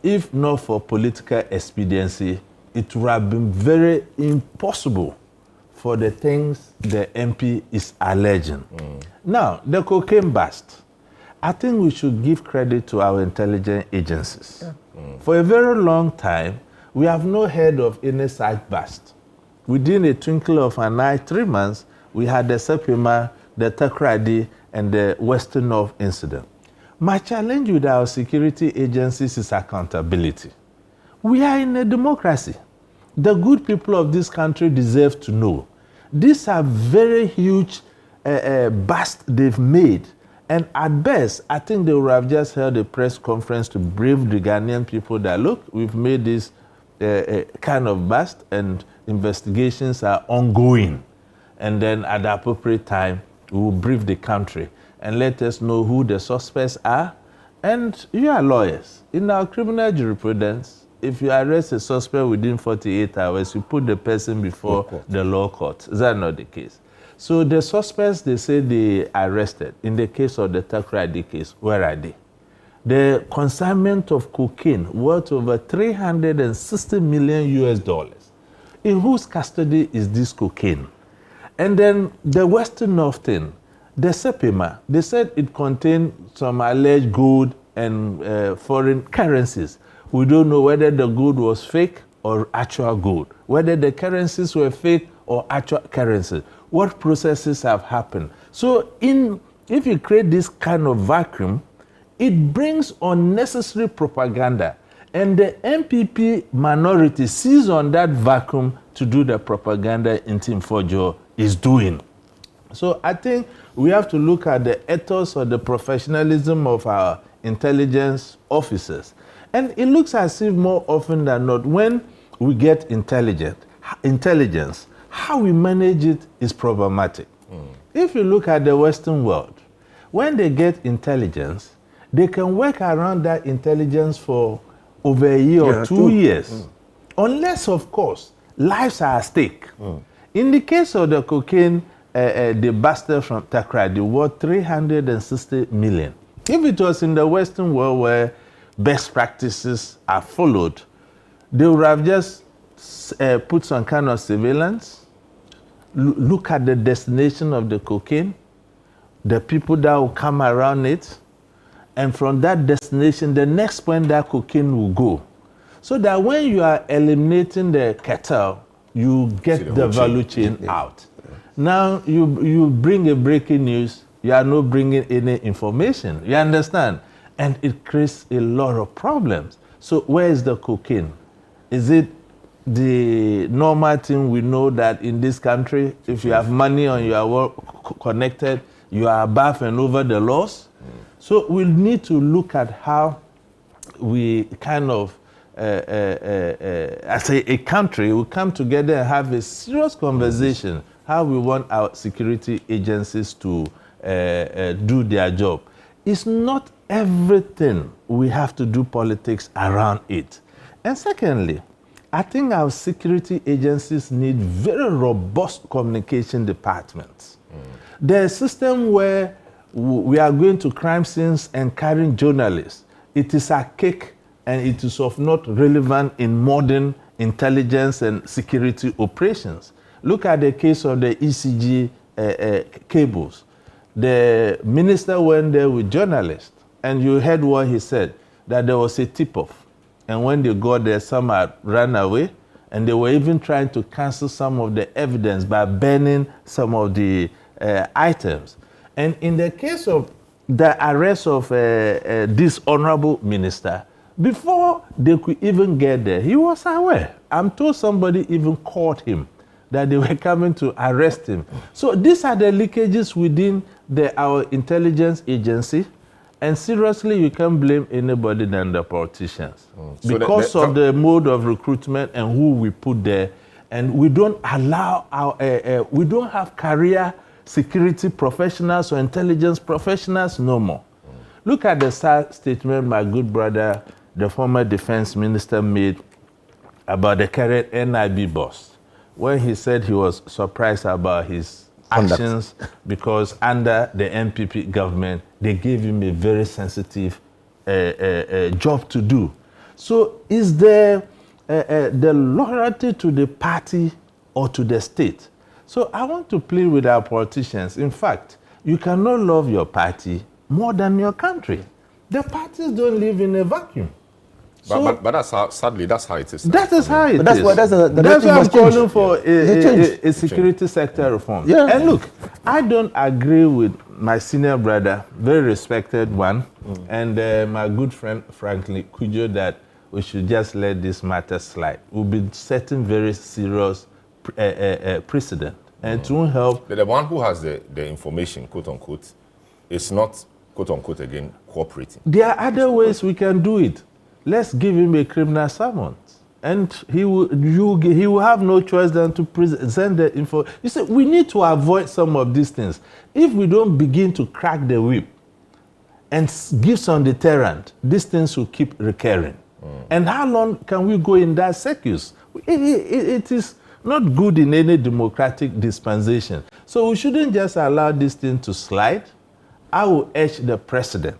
if not for political expediency, it would have been very impossible for the things the MP is alleging. Now, the cocaine bust. I think we should give credit to our intelligence agencies. For a very long time, we have not heard of any such bust. Within a twinkle of an eye, 3 months, we had the Sepima, the Takrady, and the Western North incident. My challenge with our security agencies is accountability. We are in a democracy. The good people of this country deserve to know. These are very huge busts they've made. And at best, I think they would have just held a press conference to brief the Ghanaian people that, look, we've made this kind of bust and investigations are ongoing. And then at the appropriate time, we will brief the country and let us know who the suspects are. And you are lawyers. In our criminal jurisprudence, if you arrest a suspect within 48 hours, you put the person before the law court. Is that not the case? So the suspects, they say they arrested. In the case of the Takrady case, where are they? The consignment of cocaine worth over $360 million US. In whose custody is this cocaine? And then the Western North thing, the Sepima, they said it contained some alleged gold and foreign currencies. We don't know whether the gold was fake or actual gold, whether the currencies were fake or actual currencies. What processes have happened? So if you create this kind of vacuum, it brings unnecessary propaganda. And the MPP minority sees on that vacuum to do the propaganda Ntim Fordjour is doing. So I think we have to look at the ethos or the professionalism of our intelligence officers. And it looks as if more often than not, when we get intelligence, how we manage it is problematic. If you look at the Western world, when they get intelligence, they can work around that intelligence for over a year or 2 years. Unless, of course, lives are at stake. In the case of the cocaine, the bastard from Takrady worth $360 million. If it was in the Western world where best practices are followed, they would have just put some kind of surveillance, look at the destination of the cocaine, the people that will come around it, and from that destination, the next point that cocaine will go. So that when you are eliminating the cartel, you get the value chain out. Now, you bring a breaking news, you are not bringing any information. You understand? And it creates a lot of problems. So where is the cocaine? Is it the normal thing we know that in this country, if you have money and you are connected, you are above and over the laws? So we need to look at how we kind of, as a country, we come together and have a serious conversation how we want our security agencies to do their job. It's not everything we have to do politics around it. And secondly, I think our security agencies need very robust communication departments. There's a system where we are going to crime scenes and carrying journalists. It is archaic and it is of not relevant in modern intelligence and security operations. Look at the case of the ECG cables. The minister went there with journalists, and you heard what he said, that there was a tip-off. And when they got there, some had run away, and they were even trying to cancel some of the evidence by burning some of the items. And in the case of the arrest of this honorable minister, before they could even get there, he was aware. I'm told somebody even called him, that they were coming to arrest him. So these are the leakages within our intelligence agency, and seriously, you can't blame anybody than the politicians. So because of the mode of recruitment and who we put there, and we don't allow we don't have career security professionals or intelligence professionals no more. Look at the sad statement my good brother the former defense minister made about the current NIB boss, when he said he was surprised about his actions because under the NPP government, they gave him a very sensitive job to do. So is there the loyalty to the party or to the state? So I want to plead with our politicians. In fact, you cannot love your party more than your country. The parties don't live in a vacuum. But that's how, sadly, that's how it is. That is how it is. That's why I'm calling for a security sector reform. Yeah. And look, I don't agree with my senior brother, very respected one, and my good friend, frankly, Kujo, that we should just let this matter slide. We'll be setting very serious precedent. And it won't help. The one who has the information, quote unquote, is not, quote unquote, again, cooperating. There are other ways we can do it. Let's give him a criminal summons. And he will have no choice than to present the info. You see, we need to avoid some of these things. If we don't begin to crack the whip and give some deterrent, these things will keep recurring. And how long can we go in that circus? It is not good in any democratic dispensation. So we shouldn't just allow this thing to slide. I will urge the president,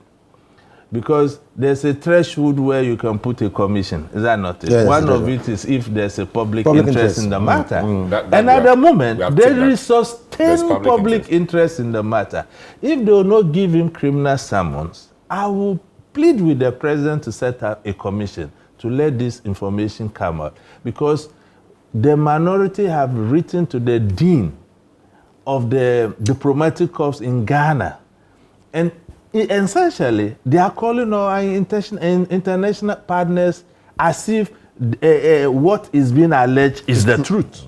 because there's a threshold where you can put a commission. Is that not it? Yes, One of it is if there's a public interest in the matter. That At the moment, there is There's sustained public interest in the matter. If they will not give him criminal summons, I will plead with the president to set up a commission to let this information come out. Because the minority have written to the dean of the diplomatic corps in Ghana, and essentially, they are calling our international partners as if what is being alleged is the truth.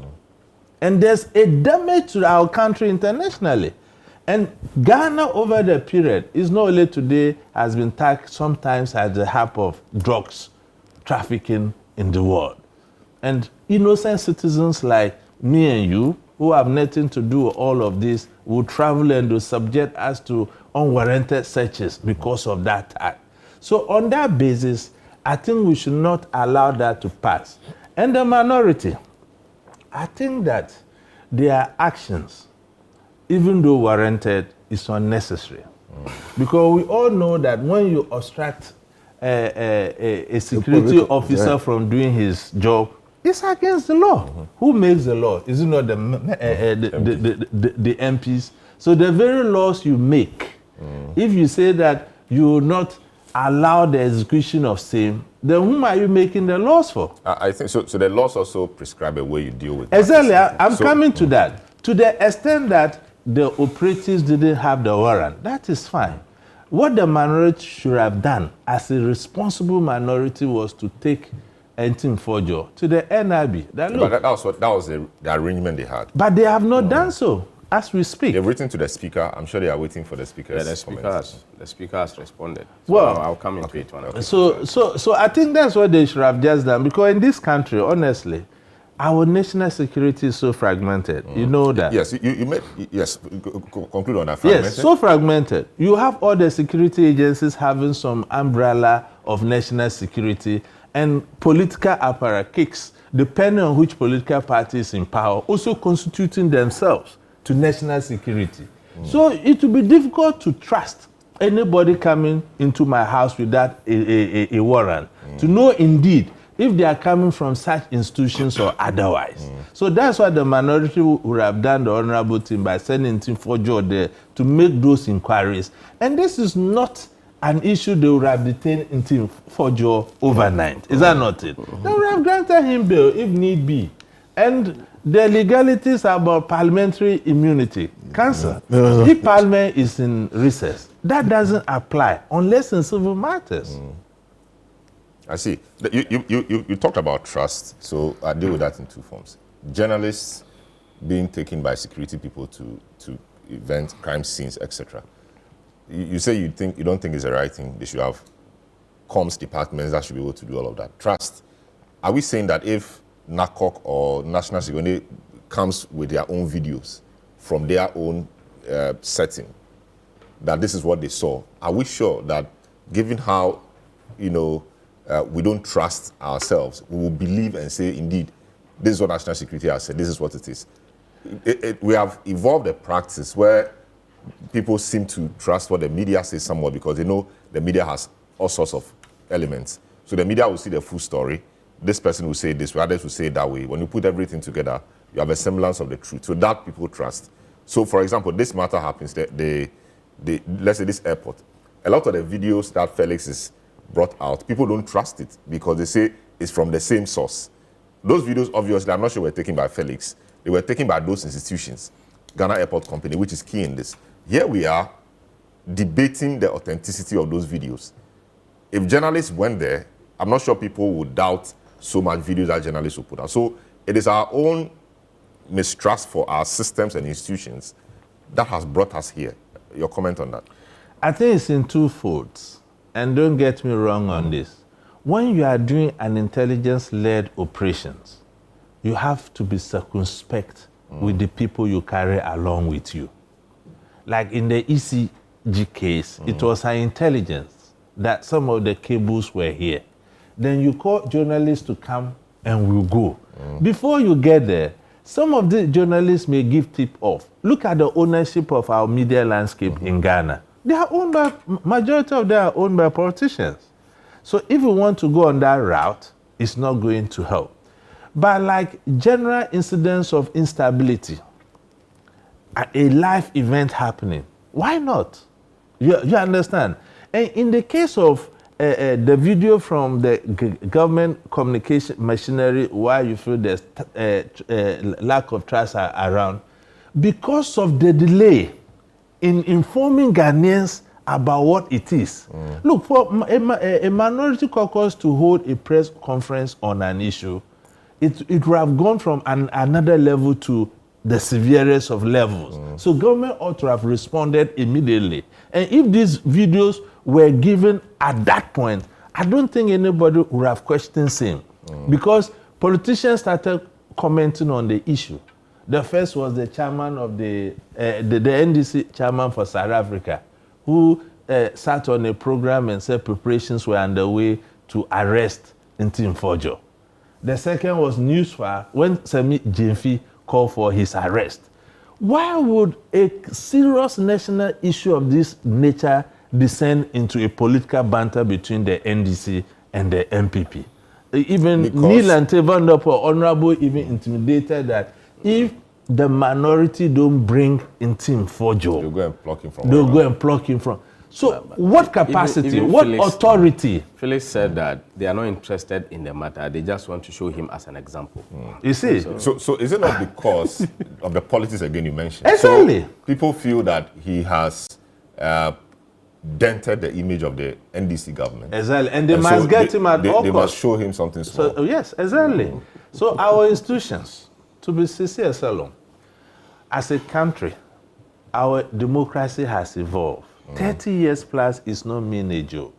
And there's a damage to our country internationally. And Ghana, over the period, is not only today, has been tagged sometimes as the hub of drugs trafficking in the world. And innocent citizens like me and you, who have nothing to do with all of this, will travel and will subject us to unwarranted searches because of that act. So on that basis, I think we should not allow that to pass. And the minority, I think that their actions, even though warranted, is unnecessary. Because we all know that when you obstruct a security officer from doing his job, it's against the law. Who makes the law? Is it not the MPs? So the very laws you make, if you say that you will not allow the execution of same, then whom are you making the laws for? I think so. So the laws also prescribe a way you deal with Exactly. I'm coming to that. To the extent that the operatives didn't have the warrant, that is fine. What the minority should have done as a responsible minority was to take Ntim Fordjour to the NIB. But that was the arrangement they had. But they have not done so as we speak. They've written to the speaker. I'm sure they are waiting for the speaker's The speaker has responded. So Well, I'll come into it one. So I think that's what they should have just done, because in this country, honestly, our national security is so fragmented. You know that. Yes, you made, yes, conclude on that. Yes, so fragmented. You have all the security agencies having some umbrella of national security, and political apparatchiks, depending on which political party is in power, also constituting themselves to national security. So it will be difficult to trust anybody coming into my house without a warrant, to know indeed if they are coming from such institutions or otherwise. So that's why the minority would have done the honorable thing by sending Ntim Fordjour there to make those inquiries. And this is not an issue they would have detained Ntim Fordjour overnight. Is that not it? They would have granted him bail if need be. And the legalities about parliamentary immunity, cancel. If parliament is in recess, that doesn't apply unless in civil matters. I see. You talked about trust, so I deal with that in two forms. Journalists being taken by security people to event, crime scenes, etc. You say you don't think it's the right thing. They should have comms departments that should be able to do all of that. Trust. Are we saying that if NACOC or National Security comes with their own videos from their own setting, that this is what they saw? Are we sure that, given how, we don't trust ourselves. We will believe and say, indeed, this is what national security has said, this is what it is. We have evolved a practice where people seem to trust what the media says somewhat because they know the media has all sorts of elements. So the media will see the full story. This person will say it this way, others will say it that way. When you put everything together, you have a semblance of the truth. So that people trust. So, for example, this matter happens. Let's say this airport. A lot of the videos that Felix is brought out, people don't trust it because they say it's from the same source. Those videos, obviously, I'm not sure were taken by Felix. They were taken by those institutions, Ghana Airport Company, which is key in this. Here we are debating the authenticity of those videos. If journalists went there, I'm not sure people would doubt so much videos that journalists will put out. So it is our own mistrust for our systems and institutions that has brought us here. Your comment on that? I think it's in two folds. And don't get me wrong on this. When you are doing an intelligence-led operations, you have to be circumspect with the people you carry along with you. Like in the ECG case, it was our intelligence that some of the cables were here. Then you call journalists to come and we'll go. Before you get there, some of the journalists may give tip off. Look at the ownership of our media landscape in Ghana. They are owned by, majority of them are owned by politicians. So if you want to go on that route, it's not going to help. But like general incidents of instability, a live event happening, why not? You understand? And in the case of the video from the government communication machinery, why you feel there's lack of trust around, because of the delay in informing Ghanaians about what it is. Look, for a minority caucus to hold a press conference on an issue, it would have gone from another level to the severest of levels. So government ought to have responded immediately. And if these videos were given at that point, I don't think anybody would have questioned him. Because politicians started commenting on the issue. The first was the chairman of the NDC chairman for South Africa, who sat on a program and said preparations were underway to arrest Ntim Fordjour. The second was Newsfire when Semi Jimfi called for his arrest. Why would a serious national issue of this nature descend into a political banter between the NDC and the MPP? Even Neil and Ntim Honorable even intimidated that if the minority don't bring Ntim Fordjour, they'll go and pluck him from. They'll go and pluck him from. So what capacity, even what Felix, authority? Felix said that they are not interested in the matter. They just want to show him as an example. You see? So is it not because of the politics again you mentioned? Exactly. So people feel that he has dented the image of the NDC government. Exactly. And they must get him at all costs. They must show him something small. So, yes, exactly. So our institutions, to be sincere, Salom, as a country, our democracy has evolved. 30 years plus is not mean a joke.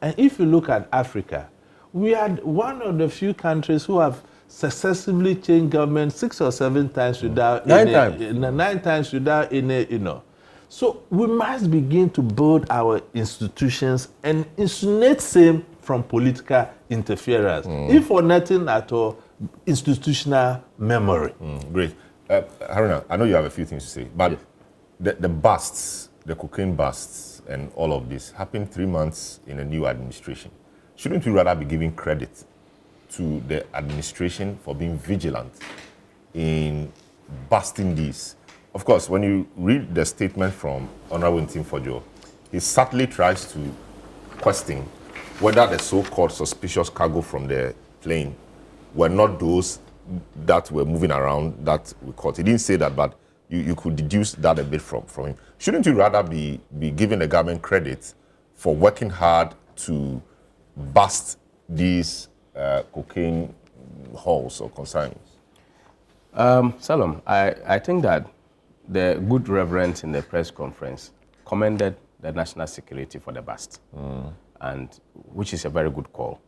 And if you look at Africa, we are one of the few countries who have successfully changed government 6 or 7 times without 9 times without any, So we must begin to build our institutions and insulate same from political interference. If for nothing at all, institutional memory. Great. Haruna, I know you have a few things to say, but the busts, the cocaine busts and all of this happened 3 months in a new administration. Shouldn't we rather be giving credit to the administration for being vigilant in busting these? Of course, when you read the statement from Honorable Ntim Fordjour, he subtly tries to question whether the so-called suspicious cargo from the plane were not those that were moving around that we caught. He didn't say that, but you could deduce that a bit from him. Shouldn't you rather be giving the government credit for working hard to bust these cocaine hauls or consignments? Salom, I think that the good reverend in the press conference commended the national security for the bust, and which is a very good call,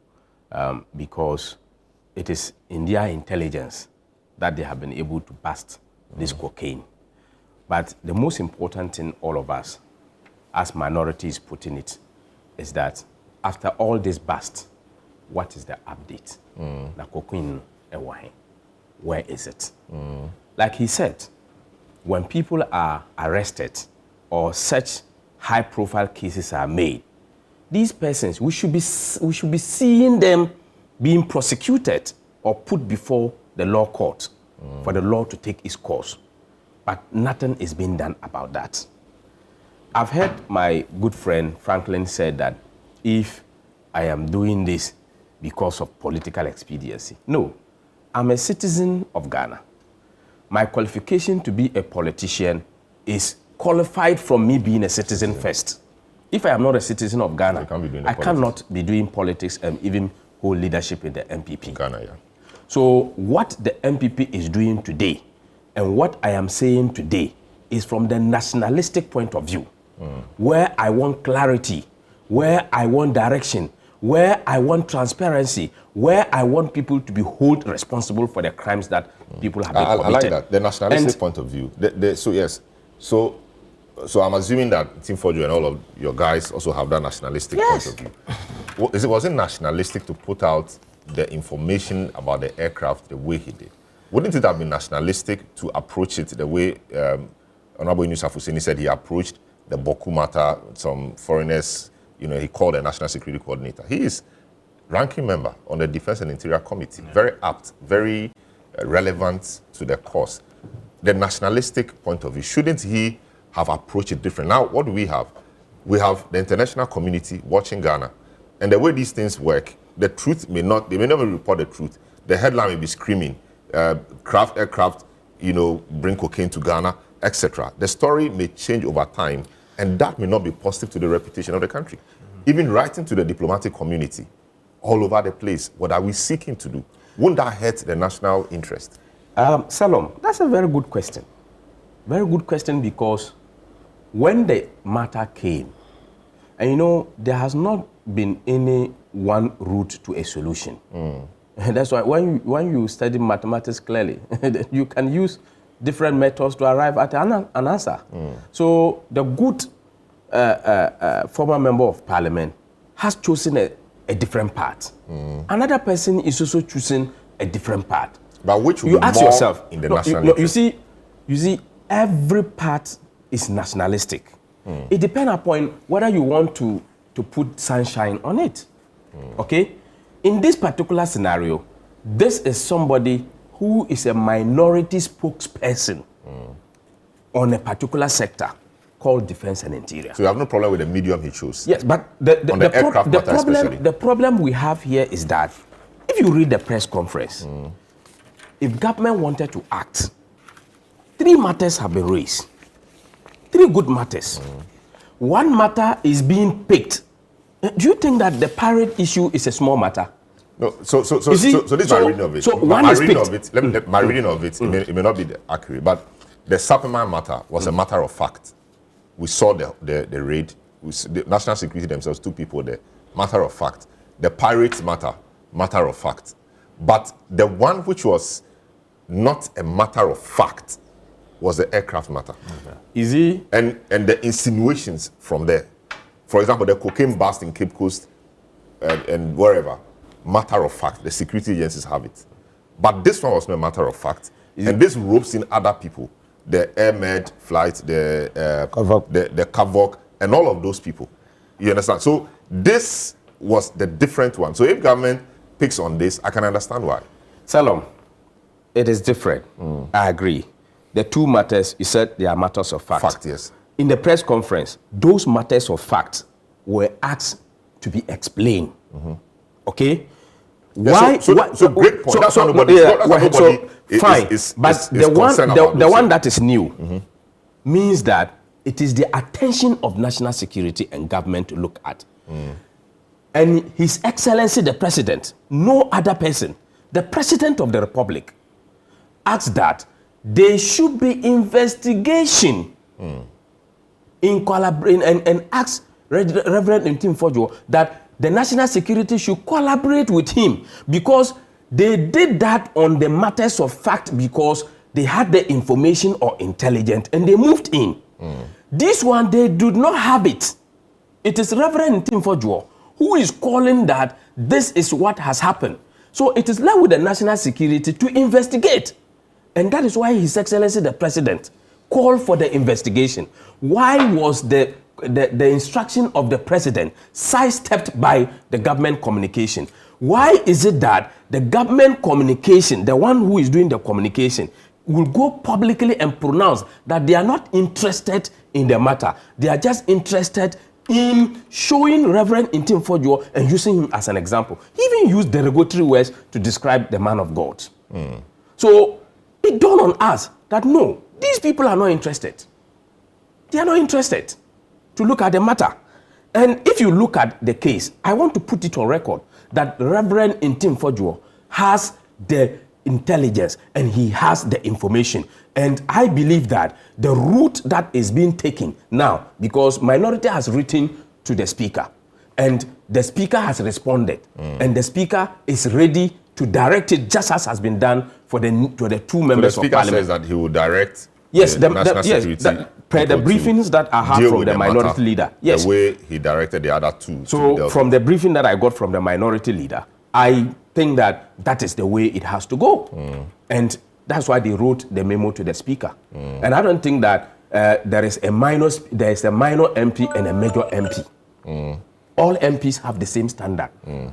because it is in their intelligence that they have been able to bust this cocaine. But the most important thing all of us, as minorities putting it, is that after all this bust, what is the update? Where is it? Like he said, when people are arrested or such high-profile cases are made, these persons, we should be seeing them being prosecuted or put before the law court for the law to take its course. But nothing is being done about that. I've heard my good friend Franklin said that if I am doing this because of political expediency. No, I'm a citizen of Ghana. My qualification to be a politician is qualified from me being a citizen first. If I am not a citizen of Ghana, I cannot be doing politics and even hold leadership in the MPP. Ghana, yeah. So what the MPP is doing today and what I am saying today is from the nationalistic point of view, where I want clarity, where I want direction, where I want transparency, where I want people to be held responsible for the crimes that people have been committed. I like that, the nationalistic point of view. So yes, so I'm assuming that Team Fordjour and all of your guys also have that nationalistic point of view. Was it nationalistic to put out the information about the aircraft the way he did? Wouldn't it have been nationalistic to approach it the way Honorable Yunus Afuseni said he approached the Bawku matter, some foreigners, he called a National Security Coordinator. He is ranking member on the Defense and Interior Committee, very apt, very relevant to the cause. The nationalistic point of view, shouldn't he have approached it different? Now, what do we have? We have the international community watching Ghana, and the way these things work, the truth they may not report the truth. The headline may be screaming, aircraft, bring cocaine to Ghana, etc. The story may change over time, and that may not be positive to the reputation of the country. Even writing to the diplomatic community all over the place, what are we seeking to do? Won't that hurt the national interest? Salom, that's a very good question. Very good question, because when the matter came, and there has not been any one route to a solution. That's why when you study mathematics clearly, you can use different methods to arrive at an answer. So the good former member of parliament has chosen a different path. Another person is also choosing a different path. But which will you be ask more yourself, in the national interest? You see, every path is nationalistic. It depends upon whether you want to put sunshine on it. Okay? In this particular scenario, this is somebody who is a minority spokesperson on a particular sector called Defense and Interior. So you have no problem with the medium he chose? Yes, but the problem we have here is that if you read the press conference, if government wanted to act, 3 matters have been raised. 3 good matters. One matter is being picked. Do you think that the pirate issue is a small matter? No, so this is my reading of it. My reading of it, it may not be accurate, but the Sapperman matter was a matter of fact. We saw the raid. The national security themselves, 2 people there. Matter of fact. The pirates matter of fact. But the one which was not a matter of fact was the aircraft matter. Is he? And the insinuations from there. For example, the cocaine bust in Cape Coast and wherever. Matter of fact, the security agencies have it. But this one was not a matter of fact. And this ropes in other people. The AirMed flight, the Kavok, and all of those people. You understand? So this was the different one. So if government picks on this, I can understand why. Salom, it is different. I agree. The 2 matters, you said they are matters of fact. Fact, yes. In the press conference, those matters of fact were asked to be explained. Okay? Yeah, so great point. That's how nobody fine. But the one that is new means that it is the attention of national security and government to look at. And His Excellency the President, no other person, the President of the Republic, asked that there should be investigation in collaboration and asked Reverend Ntim Fordjour that the national security should collaborate with him, because they did that on the matters of fact because they had the information or intelligence and they moved in. This one, they do not have it. It is Reverend Ntim Fordjour who is calling that this is what has happened. So it is left with the national security to investigate. And that is why His Excellency the President called for the investigation. Why was the instruction of the President sidestepped by the government communication? Why is it that the government communication, the one who is doing the communication, will go publicly and pronounce that they are not interested in the matter? They are just interested in showing Reverend Ntim Fordjour and using him as an example. He even used derogatory words to describe the man of God. So it dawned on us that no, these people are not interested. They are not interested to look at the matter. And if you look at the case, I want to put it on record that Reverend Ntim Fordjour has the intelligence and he has the information. And I believe that the route that is being taken now, because minority has written to the speaker and the speaker has responded and the speaker is ready to direct it just as has been done for the two members of parliament. The speaker says that he will direct national security per the briefings that I have from the minority leader. Yes. The way he directed the other two. So from the briefing that I got from the minority leader, I think that is the way it has to go. And that's why they wrote the memo to the speaker. And I don't think that there is a minor MP and a major MP. All MPs have the same standard.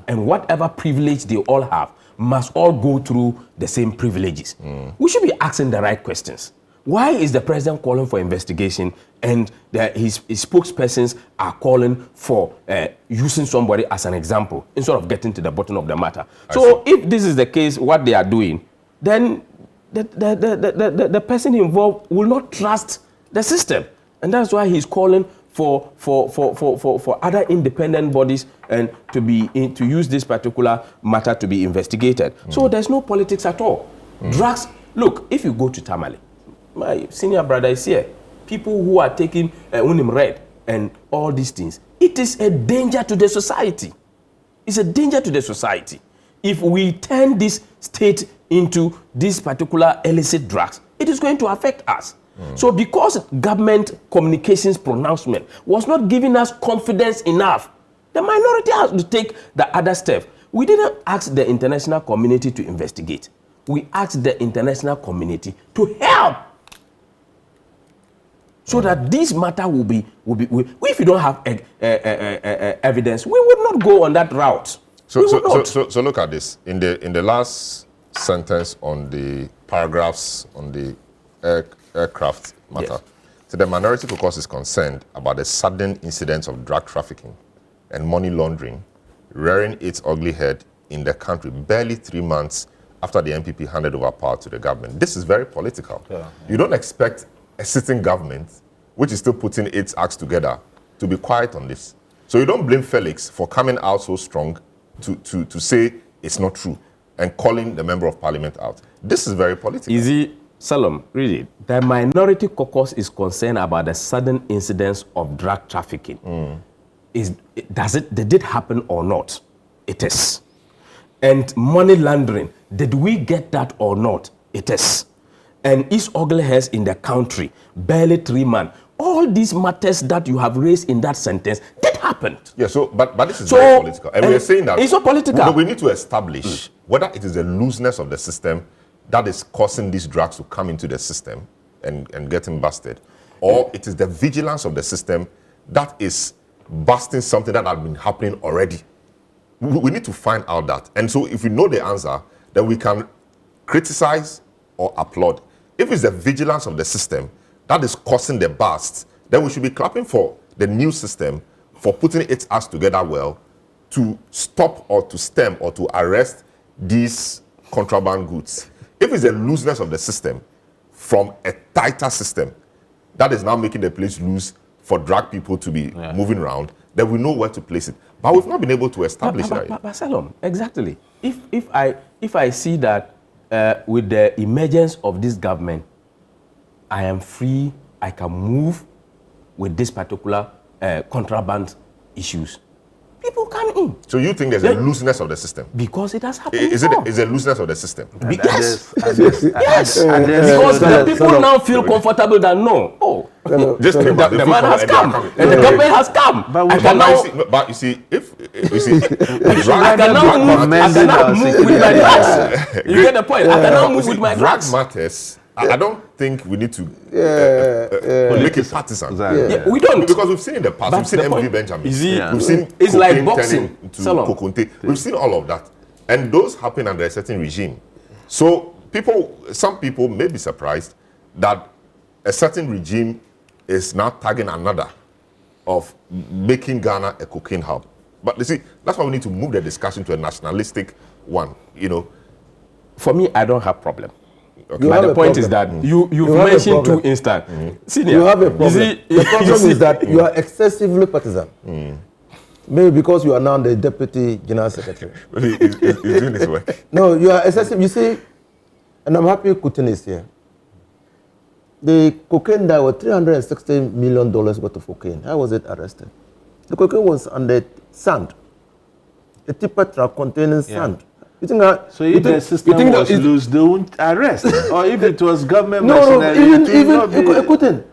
And whatever privilege they all have must all go through the same privileges. We should be asking the right questions. Why is the president calling for investigation and his spokespersons are calling for using somebody as an example instead of getting to the bottom of the matter? So if this is the case, what they are doing, then the person involved will not trust the system. And that's why he's calling for other independent bodies and to use this particular matter to be investigated. So there's no politics at all. Drugs, look, if you go to Tamale, my senior brother is here. People who are taking Unim Red and all these things, it is a danger to the society. It's a danger to the society. If we turn this state into these particular illicit drugs, it is going to affect us. So because government communications pronouncement was not giving us confidence enough, the minority has to take the other step. We didn't ask the international community to investigate. We asked the international community to help so that this matter will be if you don't have evidence, we would not go on that route. So look at this. In the last sentence on the paragraphs on the aircraft matter, yes. So the minority caucus is concerned about the sudden incidents of drug trafficking and money laundering rearing its ugly head in the country barely 3 months after the NPP handed over power to the government. This is very political. Yeah. You don't expect a sitting government, which is still putting its acts together, to be quiet on this. So you don't blame Felix for coming out so strong to say it's not true and calling the member of parliament out. This is very political. Easy, Salom, read it. The minority caucus is concerned about the sudden incidents of drug trafficking. Did it happen or not? It is. And money laundering, did we get that or not? It is. And East ugly hairs in the country, barely 3 months. All these matters that you have raised in that sentence did happen. Yeah, but this is very political. And we are saying that it's not political. We need to establish whether it is the looseness of the system that is causing these drugs to come into the system and getting busted, or it is the vigilance of the system that is busting something that has been happening already. We need to find out that. And so if we know the answer, then we can criticize or applaud. If it's the vigilance of the system that is causing the bust, then we should be clapping for the new system for putting its acts together well to stop or to stem or to arrest these contraband goods. If it's the looseness of the system from a tighter system that is now making the place loose for drug people to be moving around, then we know where to place it. But we've not been able to establish that. But Salom, exactly. If I see that with the emergence of this government, I am free, I can move with this particular contraband issues. People come in. So you think there's a looseness of the system? Because it has happened. Is it a looseness of the system? Yes. Yes. Because the people now feel comfortable that no. Oh, Just think about The man people has and they are come, coming. and the government has come. But I we- can now, But you see, if you see, I can now move, I can now move with my drugs. You get the point? I can now move with my drug drugs. matters. I don't think we need to make it partisan. Exactly. Yeah, we don't. Because we've seen in the past, But we've seen the MV point- Benjamin, you see, we've seen it's like cocaine boxing. turning to Salon. Kokonte. We've seen all of that, and those happen under a certain regime. So some people may be surprised that a certain regime is now tagging another of making Ghana a cocaine hub. But you see, that's why we need to move the discussion to a nationalistic one. You know, For me, I don't have problem. okay. You have But the a point is problem. that you've You have a mentioned two problem. instances. Senior, You have a problem. see, The problem you see- is that you are excessively partisan. Maybe because you are now the deputy general secretary. He's doing his work. No, you are excessive. You see, and I'm happy Putin is here. The cocaine that was $360 million worth of cocaine. How was it arrested? The cocaine was under sand. A tipper truck containing sand. You think that? So if the system was loose, they won't arrest. Or if it was government machinery, it will not be Putin.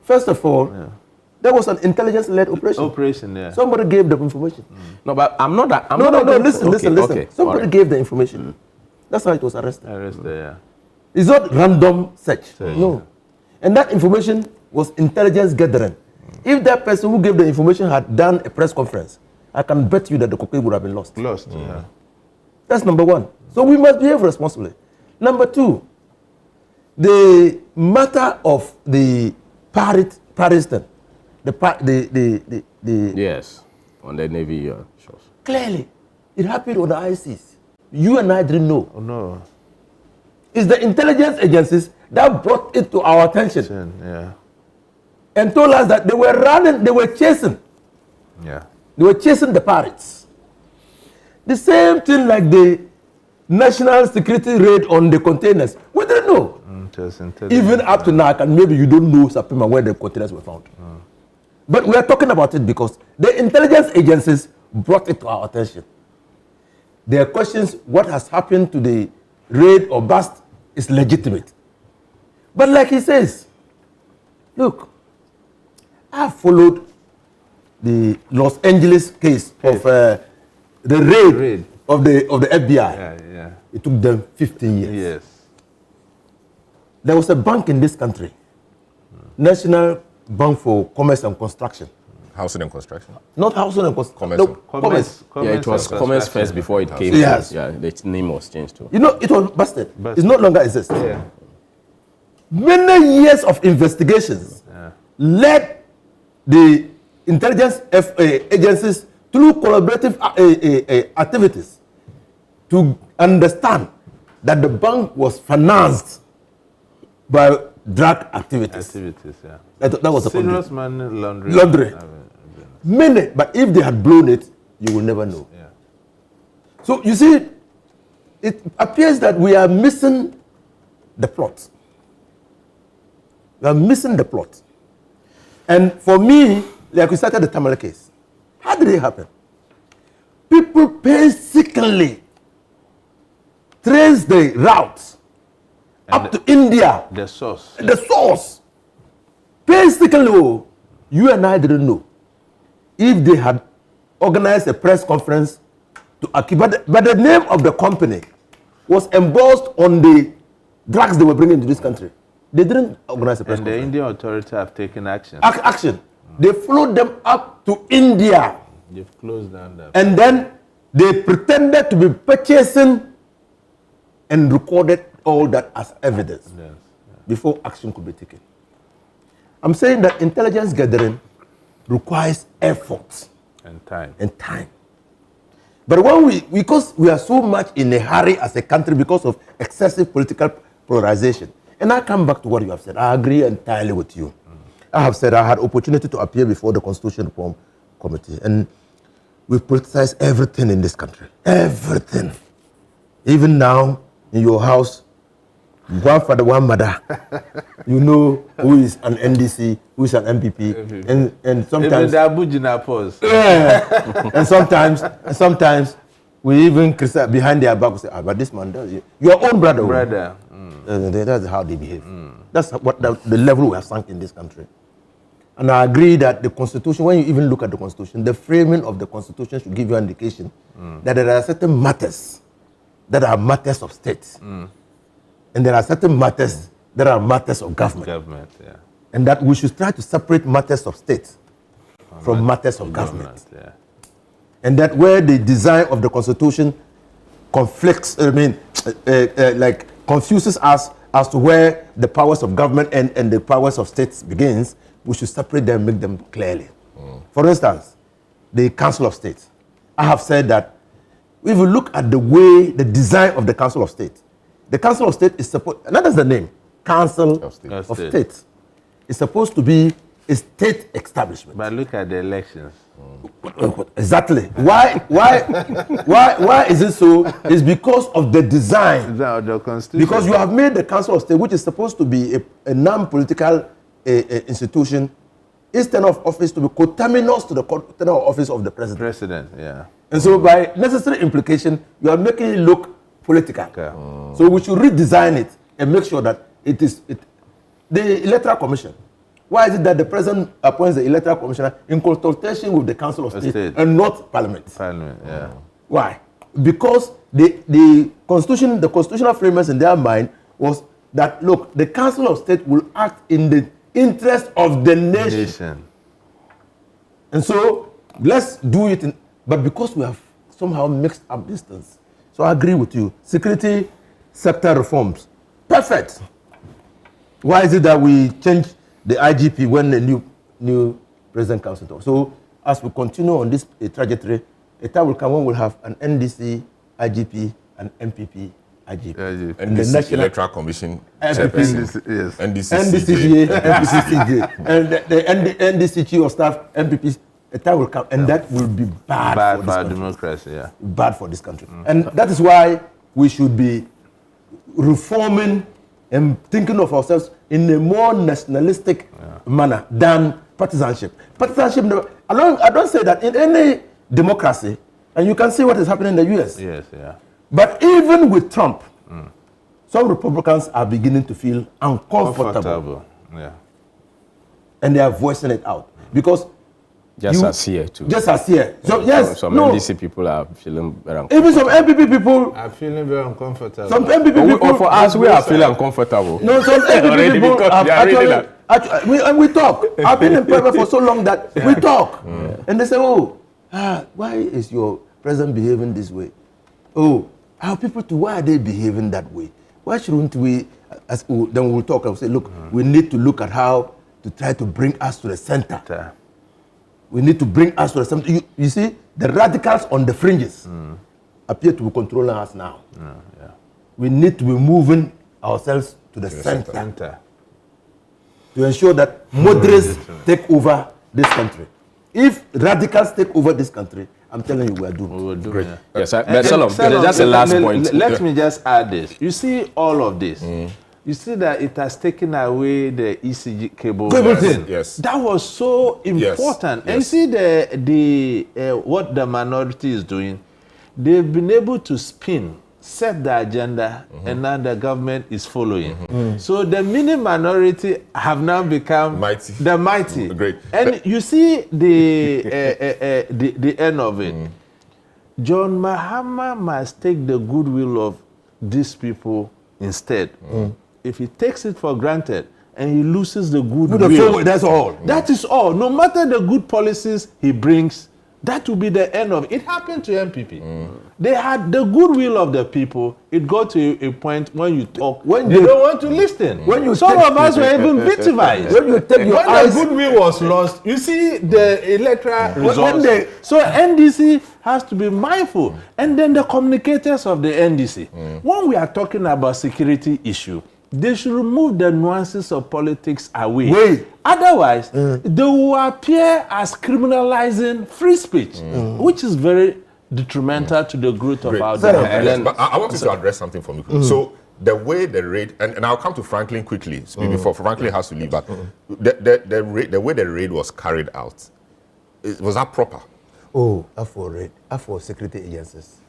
First of all, there was an intelligence-led operation. operation. Yeah. Somebody gave the information. No, but I'm not. No, listen. Okay, Somebody all right. gave the information. That's how it was arrested. Arrested. Yeah. It's not random search. No. And that information was intelligence gathering. If that person who gave the information had done a press conference, I can bet you that the cocaine would have been lost. Lost. Yeah. That's number one. So we must behave responsibly. Number 2, the matter of the Pariston, Yes, on the Navy shores. clearly, it happened on the ICs. You and I didn't know. Oh no. It's the intelligence agencies that brought it to our attention Yeah. and told us that they were running, they were chasing. Yeah. They were chasing the pirates. The same thing like the national security raid on the containers. We didn't know. Even up to now, and maybe you don't know, Sapima, where the containers were found. But we are talking about it because the intelligence agencies brought it to our attention. There are questions, what has happened to the raid or bust is legitimate. But like he says, look, I followed the Los Angeles case of the raid of the FBI. Yeah. It took them 15 years. Yes. There was a bank in this country, National Bank for Commerce and Construction. Housing and construction. Not housing and construction. Commerce. No, Commerce. Yeah, it was Commerce first before it came. Yes. Yeah, the name was changed too. You know, it was busted. It no longer exists. Yeah. Many years of investigations led the intelligence agencies through collaborative activities to understand that the bank was financed by drug activities. Yeah. That was a Serious money laundering. laundering. Many, but if they had blown it, you will never know. Yeah. So you see, it appears that we are missing the plot. We are missing the plot. And for me, like we started the Tamale case, how did it happen? People painstakingly trace the routes up to India. The source. The source. Painstakingly, you and I didn't know if they had organized a press conference to accuse, but the name of the company was embossed on the drugs they were bringing into this country. They didn't organize a press And the conference. Indian authorities have taken action. Action. They followed them up to India. They've closed down the. And then they pretended to be purchasing and recorded all that as evidence before action could be taken. I'm saying that intelligence gathering requires effort And time. and time. But when because we are so much in a hurry as a country because of excessive political polarization, and I come back to what you have said, I agree entirely with you. I have said I had opportunity to appear before the Constitution Reform Committee, and we politicize everything in this country. Everything. Even now, in your house, one father, one mother, you know who is an NDC, who is an MPP, and sometimes... Even the Abujina pause. and sometimes we even criticize behind their back, we say, but this man does it. Your own brother. That's how they behave. That's what the level we have sunk in this country. And I agree that the Constitution, when you even look at the Constitution, the framing of the Constitution should give you an indication that there are certain matters that are matters of state. And there are certain matters that are matters of government. And that we should try to separate matters of state from matters of government. And that where the design of the Constitution conflicts, like confuses us as to where the powers of government and the powers of states begins, we should separate them, make them clearly. For instance, the Council of State. I have said that if you look at the way, the design of the Council of State, the Council of State is supposed, and that is the name, Council of State. It's supposed to be a state establishment. But look at the elections. Exactly. Why is it so? It's because of the design. Of the Constitution. Because you have made the Council of State, which is supposed to be a non-political institution, its tenure of office to be coterminous to the tenure of office of the president. And so by necessary implication, you are making it look political. So we should redesign it and make sure that it is the Electoral Commission. Why is it that the president appoints the Electoral Commissioner in consultation with the Council of State and not Parliament? Why? Because the Constitution, the constitutional framers in their mind was that, look, the Council of State will act in the interest of the nation. And so let's do it, but because we have somehow mixed up these things. So I agree with you. Security sector reforms, perfect. Why is it that we change the IGP when the new president comes into? So as we continue on this trajectory, a time will come when we'll have an NDC IGP and MPP IGP. And the National Electoral Commission, NDCGA, MPCCJ, and the NDC Chief of Staff, MPP. A time will come, and that will be bad for this democracy. Bad for this country. And that is why we should be reforming and thinking of ourselves in a more nationalistic manner than partisanship. Partisanship, I don't say that in any democracy, and you can see what is happening in the US. But even with Trump, some Republicans are beginning to feel uncomfortable. And they are voicing it out. Because Just as here too. So yes, some NDC people are feeling very uncomfortable. Even some MPP people are feeling very uncomfortable. Some MPP people, for us, we are feeling uncomfortable. No, some MPP people have actually, we talk. I've been in private for so long that we talk, and they say, why is your president behaving this way? Our people too, why are they behaving that way? Why shouldn't we? Then we'll talk and say, look, we need to look at how to try to bring us to the center. We need to bring us to the center. You see, the radicals on the fringes appear to be controlling us now. We need to be moving ourselves to the center to ensure that moderates take over this country. If radicals take over this country, I'm telling you, we are doomed. Great. Yes, but Solomon, just a last point. Let me just add this. You see all of this. You see that it has taken away the ECG cable thing. That was so important. And you see the what the minority is doing. They've been able to set the agenda, and now the government is following. So the mini minority have now become the mighty. Great. And you see the end of it. John Mahama must take the goodwill of these people instead. If he takes it for granted and he loses the goodwill, that's all. That is all. No matter the good policies he brings, that will be the end of it. It happened to MPP. They had the goodwill of the people. It got to a point when you talk, they don't want to listen. Some of us were even victimized. When the goodwill was lost, you see the electoral results. So NDC has to be mindful. And then the communicators of the NDC. When we are talking about security issue, they should remove the nuances of politics away. Otherwise, they will appear as criminalizing free speech, which is very detrimental to the growth of our democracy. But I want you to address something for me. So the way the raid, and I'll come to Franklin quickly, before Franklin has to leave, but the way the raid was carried out, was that proper? For security agencies.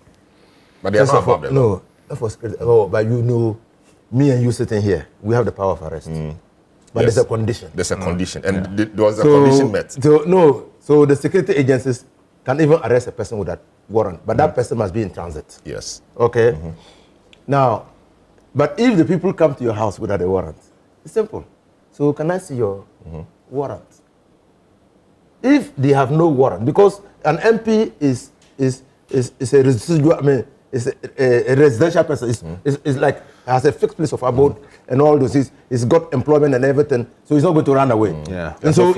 But they are not above them. No, for security. But me and you sitting here, we have the power of arrest. But Yes. there's a condition. There's a condition, and there was a condition met. So the security agencies can even arrest a person with that warrant, but that person must be in transit. Yes. Okay? Now, but if the people come to your house without a warrant, it's simple. So can I see your warrant? If they have no warrant, because an MP is a residual, I mean, is a residential person. Is like has a fixed place of abode and all those. He's got employment and everything, so he's not going to run away. Yeah. And so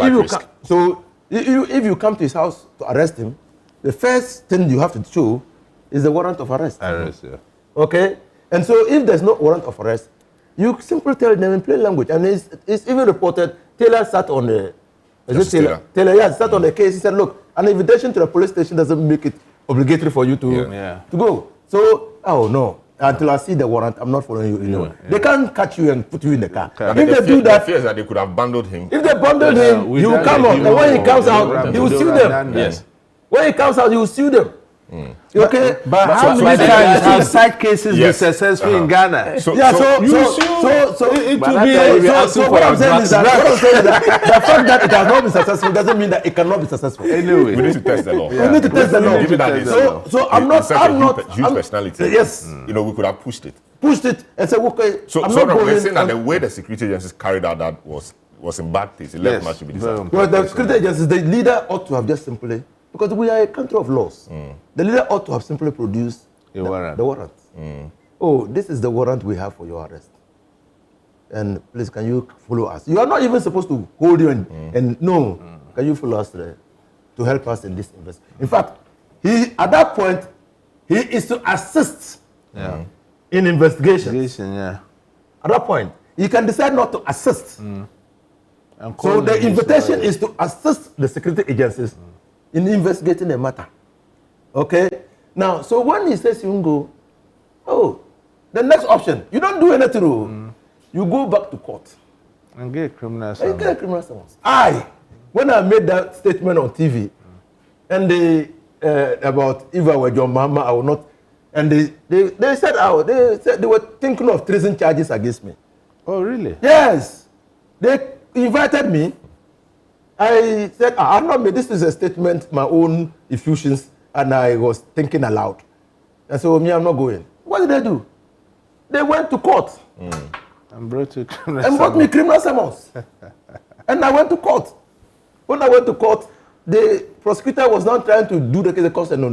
if you come to his house to arrest him, the first thing you have to show is the warrant of arrest. Arrest, yeah. Okay? And so if there's no warrant of arrest, you simply tell them in plain language. And it's even reported, Taylor sat on the... Is it Taylor? Taylor, yeah, sat on the case. He said, look, an invitation to the police station doesn't make it obligatory for you to go. So, oh no, until I see the warrant, I'm not following you anywhere. They can't catch you and put you in the car. If they do that... the fear is that they could have bundled him. If they bundled him, he will come out. And when he comes out, he will sue them. Yes. When he comes out, he will sue them. Okay, but how many times have side cases been successful in Ghana? So what I'm saying is that the fact that it has not been successful doesn't mean that it cannot be successful. Anyway, We need to test the law. We need to test the law. Given that it's So I'm not huge personality. Yes. We could have pushed it. Pushed it and said, okay, So I'm so not we're going. saying that the way the security agencies carried out that was in bad taste. It left much to be desired. Well, the security agencies, the leader ought to have just simply, because we are a country of laws, the leader ought to have simply produced the warrant. Oh, this is the warrant we have for your arrest. And please, can you follow us? You are not even supposed to hold you and no, can you follow us to help us in this investigation? In fact, at that point, he is to assist in investigations. Yeah. At that point, he can decide not to assist. So the invitation is to assist the security agencies in investigating the matter. Okay? Now, so when he says you go, the next option, you don't do anything. You go back to court. And get criminal summons. Get a criminal summons. When I made that statement on TV, and they, about if I were John Mahama, I would not, and they said they were thinking of treason charges against me. Oh, really? Yes. They invited me. I said, I've not made this is a statement, my own effusions, and I was thinking aloud. And so me, I'm not going. What did they do? They went to court. And brought me criminal summons. And I went to court. When I went to court, the prosecutor was now trying to do the case. The court said, no.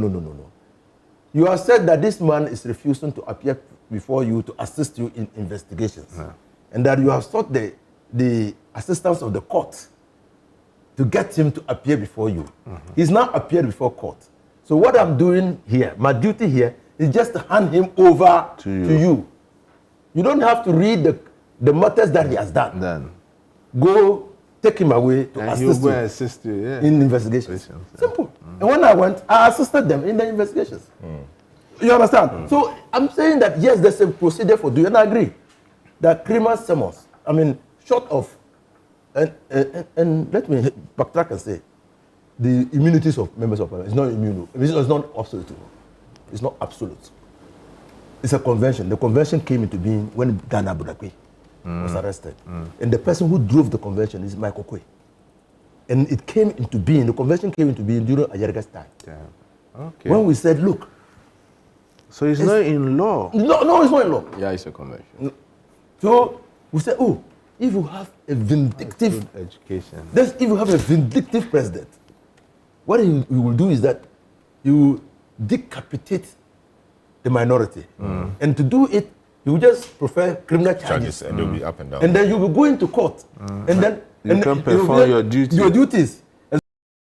You have said that this man is refusing to appear before you to assist you in investigations. And that you have sought the assistance of the court to get him to appear before you. He's now appeared before court. So what I'm doing here, my duty here, is just to hand him over to you. You don't have to read the matters that he has done. Go take him away to assist you in investigations. Simple. And when I went, I assisted them in the investigations. You understand? So I'm saying that yes, there's a procedure for doing, and I agree that criminal summons, I mean, short of, and let me backtrack and say, the immunities of members of parliament is not immune. It's not absolute. It's not absolute. It's a convention. The convention came into being when Ghana Budakwe was arrested. And the person who drove the convention is Michael Kwe. And it came into being, the convention came into being during Ayerga's time. Okay. When we said, look. So it's not in law? No, it's not in law. Yeah, it's a convention. So we said, if you have a vindictive education, if you have a vindictive president, what you will do is that you decapitate the minority. And to do it, you just prefer criminal charges. And they'll be up and down. And then you will go into court. And then you can perform your duties. And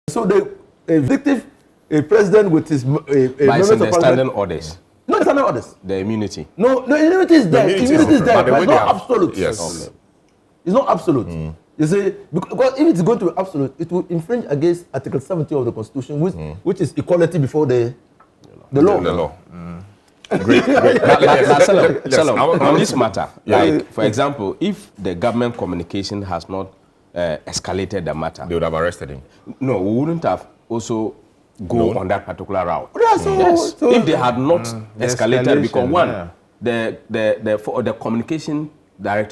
so the vindictive president with his by the standing orders. No, the standing orders. The immunity. No, the immunity is there. Immunity is there, but it's not absolute. Yes. It's not absolute. You see, because if it's going to be absolute, it will infringe against Article 70 of the Constitution, which is equality before the law. Great. On this matter, like, for example, if the government communication has not escalated the matter, they would have arrested him. No, we wouldn't have also go on that particular route. So if they had not escalated, because one, the communication director